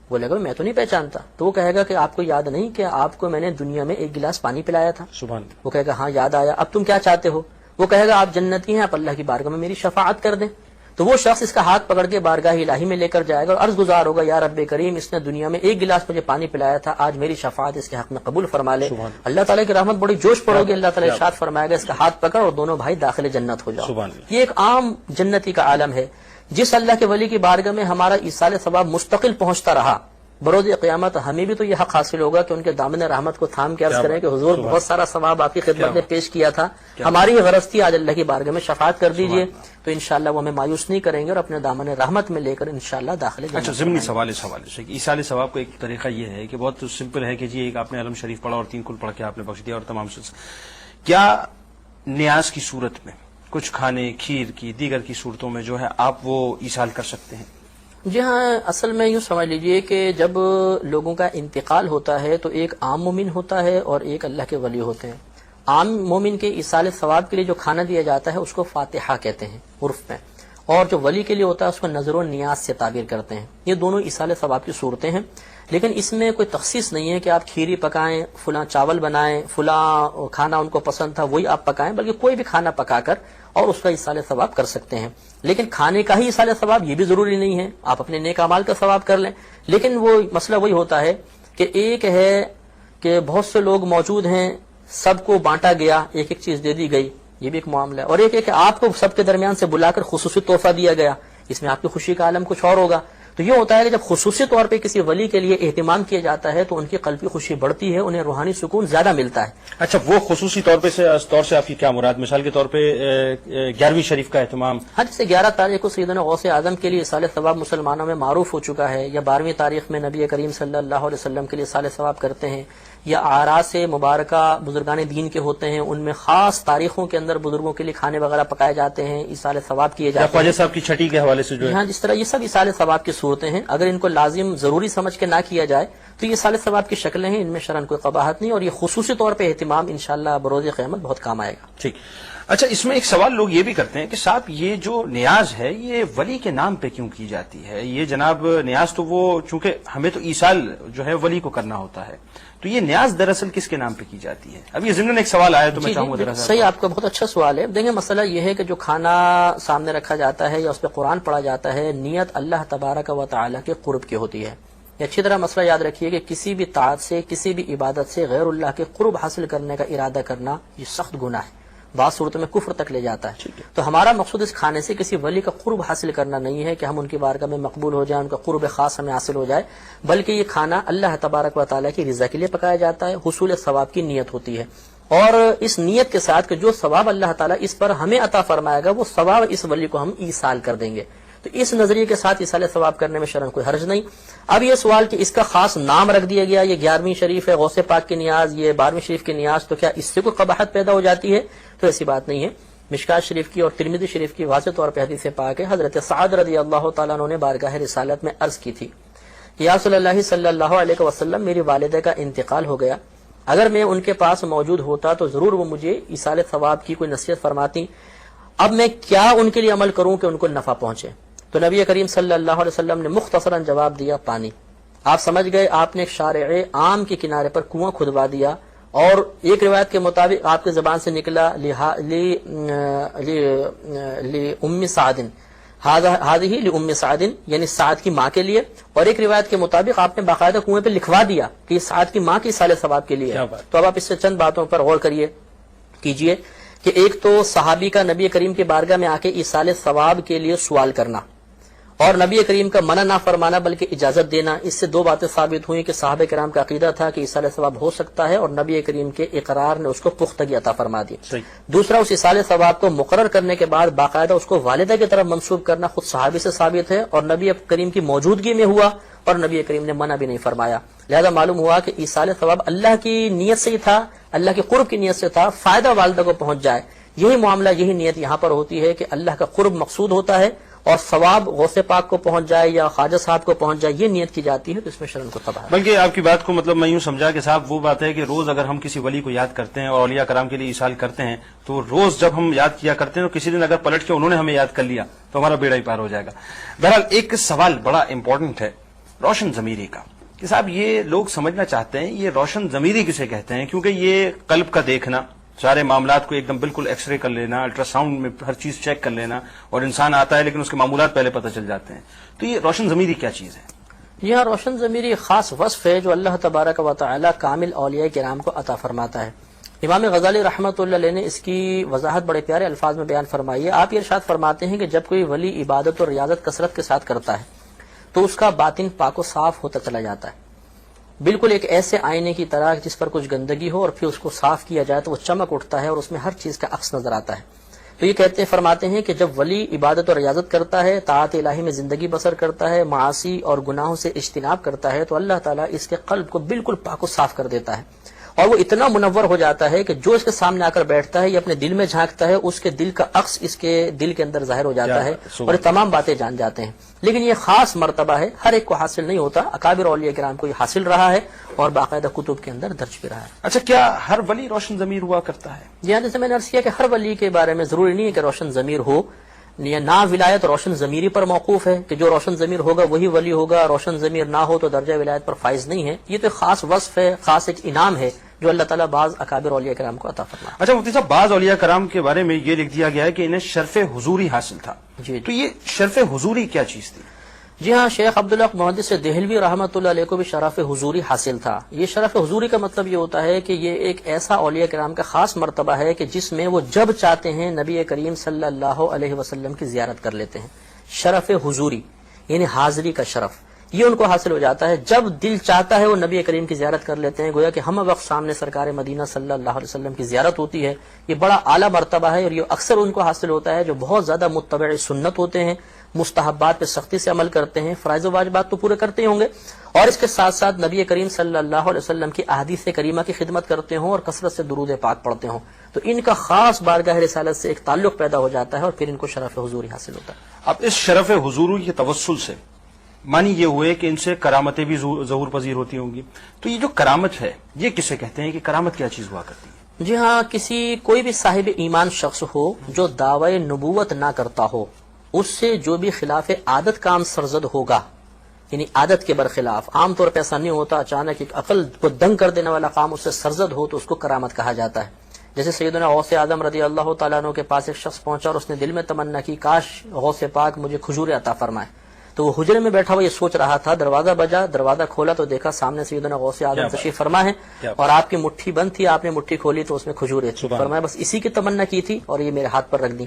بولے گا میں تو نہیں پہچانتا۔ تو وہ کہے گا کہ آپ کو یاد نہیں کہ آپ کو میں نے دنیا میں ایک گلاس پانی پلایا تھا؟ وہ کہے گا ہاں یاد آیا، اب تم کیا چاہتے ہو؟ وہ کہے گا آپ جنتی ہیں، آپ اللہ کی بارگاہ میں میری شفاعت کر دیں۔ تو وہ شخص اس کا ہاتھ پکڑ کے بارگاہ الہی میں لے کر جائے گا اور عرض گزار ہوگا یا رب کریم اس نے دنیا میں ایک گلاس مجھے پانی پلایا تھا، آج میری شفاعت اس کے حق میں قبول فرما لے۔ اللہ تعالیٰ کی رحمت بڑی جوش پڑے گی، اللہ تعالیٰ ارشاد فرمائے گا اس کا ہاتھ پکڑ اور دونوں بھائی داخل جنت ہو جاؤ۔ یہ ایک عام جنتی کا عالم ہے۔ جس اللہ کے ولی کی بارگاہ میں ہمارا ایصال ثواب مستقل پہنچتا رہا، بروز قیامت ہمیں بھی تو یہ حق حاصل ہوگا کہ ان کے دامن رحمت کو تھام کے عرض کریں کہ حضور بہت سارا ثواب آپ کی خدمت میں پیش کیا تھا، ہماری غرض تھی آج اللہ کی بارگاہ میں شفاعت کر دیجئے، تو انشاءاللہ وہ ہمیں مایوس نہیں کریں گے اور اپنے دامن رحمت میں لے کر انشاءاللہ داخل جنت۔ اچھا، ضمنی سوال اس حوالے سے کہ ایصال ثواب کا ایک طریقہ یہ ہے کہ بہت سمپل ہے کہ جی ایک آپ نے علم شریف پڑھا اور 3 کل پڑھ کے آپ نے بخش دیا اور تمام کیا نیاز کی صورت میں کچھ کھانے، کھیر کی، دیگر کی صورتوں میں جو ہے آپ وہ ایصال کر سکتے ہیں؟ جی ہاں، اصل میں یوں سمجھ لیجئے کہ جب لوگوں کا انتقال ہوتا ہے تو ایک عام مومن ہوتا ہے اور ایک اللہ کے ولی ہوتے ہیں۔ عام مومن کے ایصال ثواب کے لیے جو کھانا دیا جاتا ہے اس کو فاتحہ کہتے ہیں عرف میں، اور جو ولی کے لیے ہوتا ہے اس کو نظر و نیاز سے تعبیر کرتے ہیں۔ یہ دونوں ایصال ثواب کی صورتیں ہیں، لیکن اس میں کوئی تخصیص نہیں ہے کہ آپ کھیری پکائیں، فلاں چاول بنائیں، فلاں کھانا ان کو پسند تھا وہی آپ پکائیں، بلکہ کوئی بھی کھانا پکا کر اور اس کا ایصال ثواب کر سکتے ہیں۔ لیکن کھانے کا ہی ایصال ثواب یہ بھی ضروری نہیں ہے، آپ اپنے نیک اعمال کا ثواب کر لیں۔ لیکن وہ مسئلہ وہی ہوتا ہے کہ ایک ہے کہ بہت سے لوگ موجود ہیں، سب کو بانٹا گیا، ایک ایک چیز دے دی گئی، یہ بھی ایک معاملہ ہے. اور ایک ہے کہ آپ کو سب کے درمیان سے بلا کر خصوصی تحفہ دیا گیا، اس میں آپ کی خوشی کا عالم کچھ اور ہوگا. تو یہ ہوتا ہے کہ جب خصوصی طور پہ کسی ولی کے لیے اہتمام کیا جاتا ہے تو ان کی قلبی خوشی بڑھتی ہے، انہیں روحانی سکون زیادہ ملتا ہے. اچھا، وہ خصوصی طور سے آپ کی کیا مراد؟ مثال کے طور پہ 11ویں شریف کا اہتمام. ہاں، جیسے 11 تاریخ کو سیدنا غوث اعظم کے لیے سال ثواب مسلمانوں میں معروف ہو چکا ہے، یا 12ویں تاریخ میں نبی کریم صلی اللہ علیہ وسلم کے لیے سال ثواب کرتے ہیں، یا اعراس مبارکہ بزرگان دین کے ہوتے ہیں، ان میں خاص تاریخوں کے اندر بزرگوں کے لیے کھانے وغیرہ پکائے جاتے ہیں، ایصال ثواب کیے جاتے ہیں. خواجہ صاحب کی چھٹی کے حوالے سے جو ہے، ہاں، جس طرح یہ سب ایصال ثواب کی صورتیں ہیں، اگر ان کو لازم ضروری سمجھ کے نہ کیا جائے تو یہ ایصال ثواب کی شکلیں ہیں، ان میں شرعاً کوئی قباحت نہیں، اور یہ خصوصی طور پہ اہتمام انشاءاللہ بروز قیامت بہت کام آئے گا. ٹھیک. اچھا، اس میں ایک سوال لوگ یہ بھی کرتے ہیں کہ صاحب یہ جو نیاز ہے یہ ولی کے نام پہ کیوں کی جاتی ہے؟ یہ جناب نیاز تو وہ چونکہ ہمیں تو ایصال جو ہے ولی کو کرنا ہوتا ہے، تو یہ نیاز دراصل کس کے نام پہ کی جاتی ہے؟ اب یہ ضمن ایک سوال آیا تو میں چاہوں گا صحیح، آپ کا بہت اچھا سوال ہے. دیکھیں، مسئلہ یہ ہے کہ جو کھانا سامنے رکھا جاتا ہے یا اس پہ قرآن پڑھا جاتا ہے، نیت اللہ تبارک و تعالی کے قرب کی ہوتی ہے. یہ اچھی طرح مسئلہ یاد رکھیے کہ کسی بھی طاعت سے، کسی بھی عبادت سے غیر اللہ کے قرب حاصل کرنے کا ارادہ کرنا یہ سخت گناہ ہے، بعض صورتوں میں کفر تک لے جاتا ہے. تو ہمارا مقصود اس کھانے سے کسی ولی کا قرب حاصل کرنا نہیں ہے کہ ہم ان کی بارگاہ میں مقبول ہو جائیں، ان کا قرب خاص ہمیں حاصل ہو جائے، بلکہ یہ کھانا اللہ تبارک و تعالیٰ کی رضا کے لیے پکایا جاتا ہے، حصول ثواب کی نیت ہوتی ہے. اور اس نیت کے ساتھ کہ جو ثواب اللہ تعالیٰ اس پر ہمیں عطا فرمائے گا وہ ثواب اس ولی کو ہم ایصال کر دیں گے. تو اس نظریے کے ساتھ ایصال ثواب کرنے میں شرعاً کوئی حرج نہیں. اب یہ سوال کہ اس کا خاص نام رکھ دیا گیا، یہ 11ویں شریف ہے غوث پاک کی نیاز، یہ 12ویں شریف کی نیاز، تو کیا اس سے کوئی قباحت پیدا ہو جاتی ہے؟ تو ایسی بات نہیں ہے. مشکات شریف کی اور ترمذی شریف کی واضح طور پہ حدیث پاک ہے، حضرت سعد رضی اللہ تعالیٰ عنہ نے بارگاہ رسالت میں عرض کی تھی کہ یا رسول اللہ صلی اللہ علیہ وسلم، میری والدہ کا انتقال ہو گیا، اگر میں ان کے پاس موجود ہوتا تو ضرور وہ مجھے ایصال ثواب کی کوئی نصیحت فرماتی. اب میں کیا ان کے لیے عمل کروں کہ ان کو نفع پہنچے؟ تو نبی کریم صلی اللہ علیہ وسلم نے مختصراً جواب دیا، پانی. آپ سمجھ گئے، آپ نے ایک شارع عام کے کنارے پر کنواں کھدوا دیا، اور ایک روایت کے مطابق آپ کی زبان سے نکلا ام سعد، ہذہ لام سعد، یعنی سعد کی ماں کے لیے. اور ایک روایت کے مطابق آپ نے باقاعدہ کنویں پہ لکھوا دیا کہ یہ سعد کی ماں کی ایصال ثواب کے لیے. تو اب آپ اس سے چند باتوں پر غور کیجئے کہ ایک تو صحابی کا نبی کریم کی بارگاہ میں آ کے ایصال ثواب کے لیے سوال کرنا، اور نبی کریم کا منع نہ فرمانا بلکہ اجازت دینا. اس سے دو باتیں ثابت ہوئیں کہ صحابہ کرام کا عقیدہ تھا کہ ایصال ثواب ہو سکتا ہے، اور نبی کریم کے اقرار نے اس کو پختگی عطا فرما دی. دوسرا، اس ایصال ثواب کو مقرر کرنے کے بعد باقاعدہ اس کو والدہ کی طرف منسوب کرنا خود صحابی سے ثابت ہے، اور نبی کریم کی موجودگی میں ہوا، اور نبی کریم نے منع بھی نہیں فرمایا. لہذا معلوم ہوا کہ ایصال ثواب اللہ کی نیت سے ہی تھا، اللہ کے قرب کی نیت سے تھا، فائدہ والدہ کو پہنچ جائے. یہی معاملہ، یہی نیت یہاں پر ہوتی ہے کہ اللہ کا قرب مقصود ہوتا ہے اور ثواب غوث پاک کو پہنچ جائے یا خواجہ صاحب کو پہنچ جائے، یہ نیت کی جاتی ہے. تو اس میں شرعاً کو تباہ. بلکہ آپ کی بات کو مطلب میں یوں سمجھا کہ صاحب وہ بات ہے کہ روز اگر ہم کسی ولی کو یاد کرتے ہیں اور اولیاء کرام کے لیے ایصال کرتے ہیں تو روز جب ہم یاد کیا کرتے ہیں تو کسی دن اگر پلٹ کے انہوں نے ہمیں یاد کر لیا تو ہمارا بیڑا ہی پار ہو جائے گا. بہرحال ایک سوال بڑا امپورٹنٹ ہے روشن ضمیری کا کہ صاحب یہ لوگ سمجھنا چاہتے ہیں یہ روشن ضمیری کسے کہتے ہیں، کیونکہ یہ قلب کا دیکھنا، سارے معاملات کو ایک دم بالکل ایکس رے کر لینا، الٹرا ساؤنڈ میں ہر چیز چیک کر لینا، اور انسان آتا ہے لیکن اس کے معمولات پہلے پتہ چل جاتے ہیں. تو یہ روشن ضمیری کیا چیز ہے؟ یہ روشن ضمیری خاص وصف ہے جو اللہ تبارک و تعالی کامل اولیاء کرام کو عطا فرماتا ہے. امام غزالی رحمۃ اللہ علیہ نے اس کی وضاحت بڑے پیارے الفاظ میں بیان فرمائی ہے. آپ یہ ارشاد فرماتے ہیں کہ جب کوئی ولی عبادت اور ریاضت کثرت کے ساتھ کرتا ہے تو اس کا باطن پاک و صاف ہوتا چلا جاتا ہے، بالکل ایک ایسے آئینے کی طرح جس پر کچھ گندگی ہو اور پھر اس کو صاف کیا جائے تو وہ چمک اٹھتا ہے اور اس میں ہر چیز کا عکس نظر آتا ہے. تو یہ فرماتے ہیں کہ جب ولی عبادت اور ریاضت کرتا ہے، طاعت الہی میں زندگی بسر کرتا ہے، معاصی اور گناہوں سے اجتناب کرتا ہے، تو اللہ تعالیٰ اس کے قلب کو بالکل پاک و صاف کر دیتا ہے، اور وہ اتنا منور ہو جاتا ہے کہ جو اس کے سامنے آ کر بیٹھتا ہے یا اپنے دل میں جھانکتا ہے اس کے دل کا عکس اس کے دل کے اندر ظاہر ہو جاتا ہے اور یہ تمام باتیں جان جاتے ہیں. لیکن یہ خاص مرتبہ ہے، ہر ایک کو حاصل نہیں ہوتا. اکابر اولیاء کرام کو یہ حاصل رہا ہے اور باقاعدہ کتب کے اندر درج بھی رہا ہے. اچھا، کیا ہر ولی روشن ضمیر ہوا کرتا ہے؟ جیسے میں نے عرض کیا کہ ہر ولی کے بارے میں ضروری نہیں ہے کہ روشن ضمیر ہو. نا ولایت روشن ضمیری پر موقوف ہے کہ جو روشن ضمیر ہوگا وہی ولی ہوگا، روشن ضمیر نہ ہو تو درجہ ولایت پر فائز نہیں ہے. یہ تو خاص وصف ہے، خاص ایک انعام ہے جو اللہ تعالیٰ بعض اکابر اولیاء کرام کو عطا فرمایا. اچھا مفتی صاحب، بعض اولیاء کرام کے بارے میں یہ لکھ دیا گیا ہے کہ انہیں شرف حضوری حاصل تھا. جی. تو یہ شرف حضوری کیا چیز تھی؟ جی ہاں، شیخ عبداللہ محدث دہلوی رحمۃ اللہ علیہ کو بھی شرف حضوری حاصل تھا۔ یہ شرف حضوری کا مطلب یہ ہوتا ہے کہ یہ ایک ایسا اولیاء کرام کا خاص مرتبہ ہے کہ جس میں وہ جب چاہتے ہیں نبی کریم صلی اللہ علیہ وسلم کی زیارت کر لیتے ہیں۔ شرف حضوری یعنی حاضری کا شرف، یہ ان کو حاصل ہو جاتا ہے، جب دل چاہتا ہے وہ نبی کریم کی زیارت کر لیتے ہیں، گویا کہ ہم وقت سامنے سرکار مدینہ صلی اللہ علیہ وسلم کی زیارت ہوتی ہے۔ یہ بڑا اعلیٰ مرتبہ ہے، اور یہ اکثر ان کو حاصل ہوتا ہے جو بہت زیادہ متبع سنت ہوتے ہیں، مستحبات پہ سختی سے عمل کرتے ہیں، فرائض و واجبات تو پورے کرتے ہی ہوں گے، اور اس کے ساتھ ساتھ نبی کریم صلی اللہ علیہ وسلم کی احادیث کریمہ کی خدمت کرتے ہوں اور کثرت سے درود پاک پڑھتے ہوں، تو ان کا خاص بارگاہ رسالت سے ایک تعلق پیدا ہو جاتا ہے، اور پھر ان کو شرف حضوری حاصل ہوتا ہے۔ اب اس شرف حضوری کے توسل سے معنی یہ ہوئے کہ ان سے کرامتیں بھی ظہور پذیر ہوتی ہوں گی، تو یہ جو کرامت ہے یہ کسے کہتے ہیں کہ کرامت کیا چیز ہوا کرتی ہے؟ جی ہاں، کوئی بھی صاحب ایمان شخص ہو جو دعوی نبوت نہ کرتا ہو، اس سے جو بھی خلاف عادت کام سرزد ہوگا، یعنی عادت کے برخلاف، عام طور پہ ایسا نہیں ہوتا، اچانک ایک عقل کو دنگ کر دینے والا کام اس سے سرزد ہو تو اس کو کرامت کہا جاتا ہے۔ جیسے سیدنا غوث اعظم رضی اللہ تعالیٰ عنہ کے پاس ایک شخص پہنچا اور اس نے دل میں تمنا کی کاش غوث پاک مجھے کھجور عطا فرمائے، تو وہ حجرے میں بیٹھا ہوا یہ سوچ رہا تھا، دروازہ بجا، دروازہ کھولا تو دیکھا سامنے سیدنا غوث اعظم تشریف فرما ہے، اور آپ کی مٹھی بند تھی، آپ نے مٹھی کھولی تو اس میں کھجوریں تھیں، فرمایا بس اسی کی تمنا کی تھی اور یہ میرے ہاتھ پر رکھ دی۔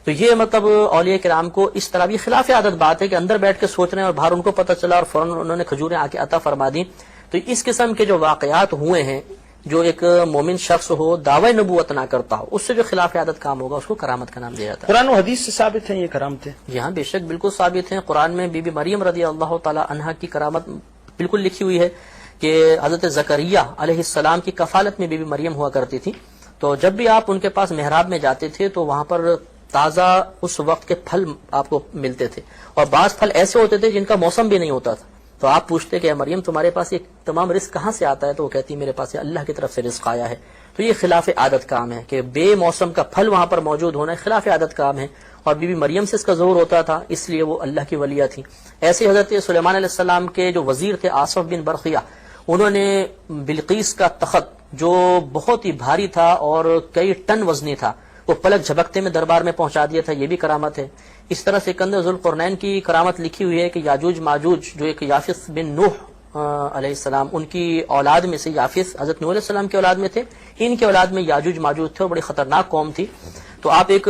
تو یہ مطلب اولیاء کرام کو اس طرح بھی خلاف عادت بات ہے کہ اندر بیٹھ کے سوچ رہے ہیں اور باہر ان کو پتہ چلا اور فوراً انہوں نے کھجوریں آ کے عطا فرما دی۔ تو اس قسم کے جو واقعات ہوئے ہیں، جو ایک مومن شخص ہو دعوی نبوت نہ کرتا ہو، اس سے جو خلاف عادت کام ہوگا اس کو کرامت کا نام دیا جاتا ہے۔ قرآن و حدیث سے ثابت ہیں یہ کرامتیں؟ یہاں بے شک بالکل ثابت ہیں، قرآن میں بی بی مریم رضی اللہ تعالی عنہا کی کرامت بالکل لکھی ہوئی ہے کہ حضرت زکریہ علیہ السلام کی کفالت میں بی بی مریم ہوا کرتی تھی، تو جب بھی آپ ان کے پاس محراب میں جاتے تھے تو وہاں پر تازہ اس وقت کے پھل آپ کو ملتے تھے، اور بعض پھل ایسے ہوتے تھے جن کا موسم بھی نہیں ہوتا تھا، تو آپ پوچھتے کہ مریم تمہارے پاس یہ تمام رزق کہاں سے آتا ہے، تو وہ کہتی میرے پاس یہ اللہ کی طرف سے رزق آیا ہے۔ تو یہ خلاف عادت کام ہے کہ بے موسم کا پھل وہاں پر موجود ہونا خلاف عادت کام ہے، اور بی بی مریم سے اس کا ظہور ہوتا تھا، اس لیے وہ اللہ کی ولیہ تھی۔ ایسے حضرت سلیمان علیہ السلام کے جو وزیر تھے آصف بن برقیہ، انہوں نے بلقیس کا تخت جو بہت ہی بھاری تھا اور کئی ٹن وزنی تھا وہ پلک جھپکتے میں دربار میں پہنچا دیا تھا، یہ بھی کرامت ہے۔ اس طرح سکندر ذوالقرنین کی کرامت لکھی ہوئی ہے کہ یاجوج ماجوج جو ایک یافس بن نوح علیہ السلام، ان کی اولاد میں سے یافس حضرت نوح علیہ السلام کی اولاد میں تھے، ان کی اولاد میں یاجوج ماجوج تھے اور بڑی خطرناک قوم تھی۔ تو آپ ایک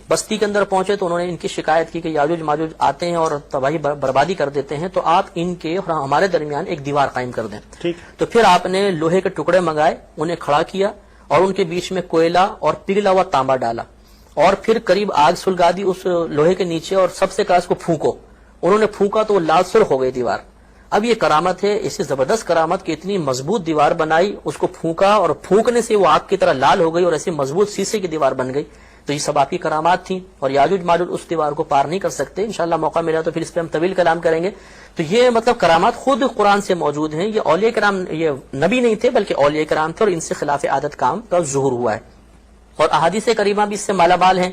بستی کے اندر پہنچے تو انہوں نے ان کی شکایت کی کہ یاجوج ماجوج آتے ہیں اور تباہی بربادی کر دیتے ہیں، تو آپ ان کے اور ہمارے درمیان ایک دیوار قائم کر دیں۔ تو پھر آپ نے لوہے کے ٹکڑے منگائے، انہیں کھڑا کیا اور ان کے بیچ میں کوئلہ اور پگھلا ہوا تانبا ڈالا، اور پھر قریب آگ سلگا دی اس لوہے کے نیچے، اور سب سے کہا اس کو پھونکو، انہوں نے پھونکا تو وہ لال سرخ ہو گئی دیوار۔ اب یہ کرامت ہے، ایسی زبردست کرامت کہ اتنی مضبوط دیوار بنائی، اس کو پھونکا اور پھونکنے سے وہ آگ کی طرح لال ہو گئی اور ایسی مضبوط شیشے کی دیوار بن گئی۔ تو یہ سب آپ کی کرامات تھیں، اور یاجوج ماجوج اس دیوار کو پار نہیں کر سکتے۔ انشاءاللہ موقع ملا تو پھر اس پہ ہم طویل کلام کریں گے۔ تو یہ مطلب کرامات خود قرآن سے موجود ہیں، یہ اولیاء کرام، یہ نبی نہیں تھے بلکہ اولیاء کرام تھے، اور ان سے خلاف عادت کام کا ظہور ہوا ہے، اور احادیث کریمہ بھی اس سے مالا مال ہیں۔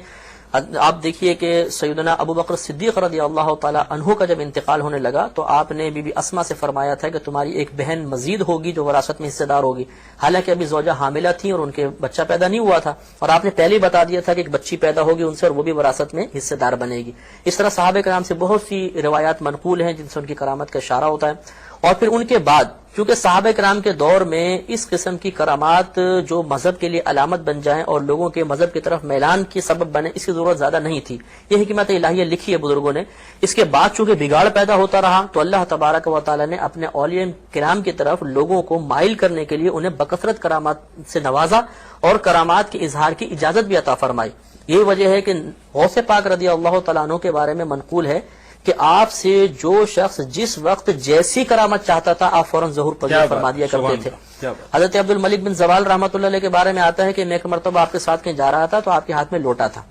آپ دیکھیے کہ سیدنا ابو بکر صدیق رضی اللہ تعالی عنہ کا جب انتقال ہونے لگا تو آپ نے بی بی اسما سے فرمایا تھا کہ تمہاری ایک بہن مزید ہوگی جو وراثت میں حصے دار ہوگی، حالانکہ ابھی زوجہ حاملہ تھیں اور ان کے بچہ پیدا نہیں ہوا تھا، اور آپ نے پہلے ہی بتا دیا تھا کہ ایک بچی پیدا ہوگی ان سے اور وہ بھی وراثت میں حصے دار بنے گی۔ اس طرح صحابہ کرام سے بہت سی روایات منقول ہیں جن سے ان کی کرامت کا اشارہ ہوتا ہے۔ اور پھر ان کے بعد چونکہ صحابہ کرام کے دور میں اس قسم کی کرامات جو مذہب کے لیے علامت بن جائیں اور لوگوں کے مذہب کی طرف میلان کی سبب بنے، اس کی ضرورت زیادہ نہیں تھی۔ یہ حکمت الہیہ لکھی ہے بزرگوں نے۔ اس کے بعد چونکہ بگاڑ پیدا ہوتا رہا تو اللہ تبارک و تعالی نے اپنے اولیاء کرام کی طرف لوگوں کو مائل کرنے کے لیے انہیں بکثرت کرامات سے نوازا اور کرامات کے اظہار کی اجازت بھی عطا فرمائی۔ یہی وجہ ہے کہ غوث پاک رضی اللہ تعالیٰ عنہ کے بارے میں منقول ہے کہ آپ سے جو شخص جس وقت جیسی کرامت چاہتا تھا آپ فوراً ظہور پذیر فرما دیا کرتے تھے۔ حضرت عبد الملک بن زوال رحمۃ اللہ علیہ کے بارے میں آتا ہے کہ میں ایک مرتبہ آپ کے ساتھ کہیں جا رہا تھا تو آپ کے ہاتھ میں لوٹا تھا،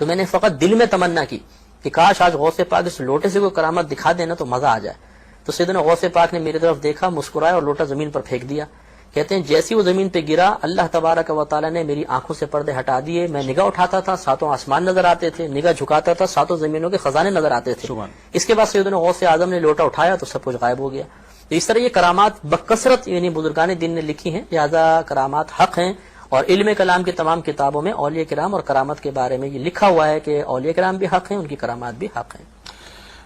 تو میں نے فقط دل میں تمنا کی کہ کاش آج غوث پاک اس لوٹے سے کوئی کرامت دکھا دینا تو مزہ آ جائے۔ تو سیدنا غوث پاک نے میری طرف دیکھا، مسکرایا اور لوٹا زمین پر پھینک دیا۔ کہتے ہیں جیسی وہ زمین پہ گرا اللہ تبارک و تعالی نے میری آنکھوں سے پردے ہٹا دیے، میں نگاہ اٹھاتا تھا ساتوں آسمان نظر آتے تھے، نگاہ جھکاتا تھا ساتوں زمینوں کے خزانے نظر آتے تھے۔ اس کے بعد سیدنا غوث اعظم نے لوٹا اٹھایا تو سب کچھ غائب ہو گیا۔ تو اس طرح یہ کرامات بکثرت یعنی بزرگان دین نے لکھی ہیں، لہذا کرامات حق ہیں، اور علم کلام کی تمام کتابوں میں اولیاء کرام اور کرامت کے بارے میں یہ لکھا ہوا ہے کہ اولیاء کرام بھی حق ہیں، ان کی کرامات بھی حق ہیں۔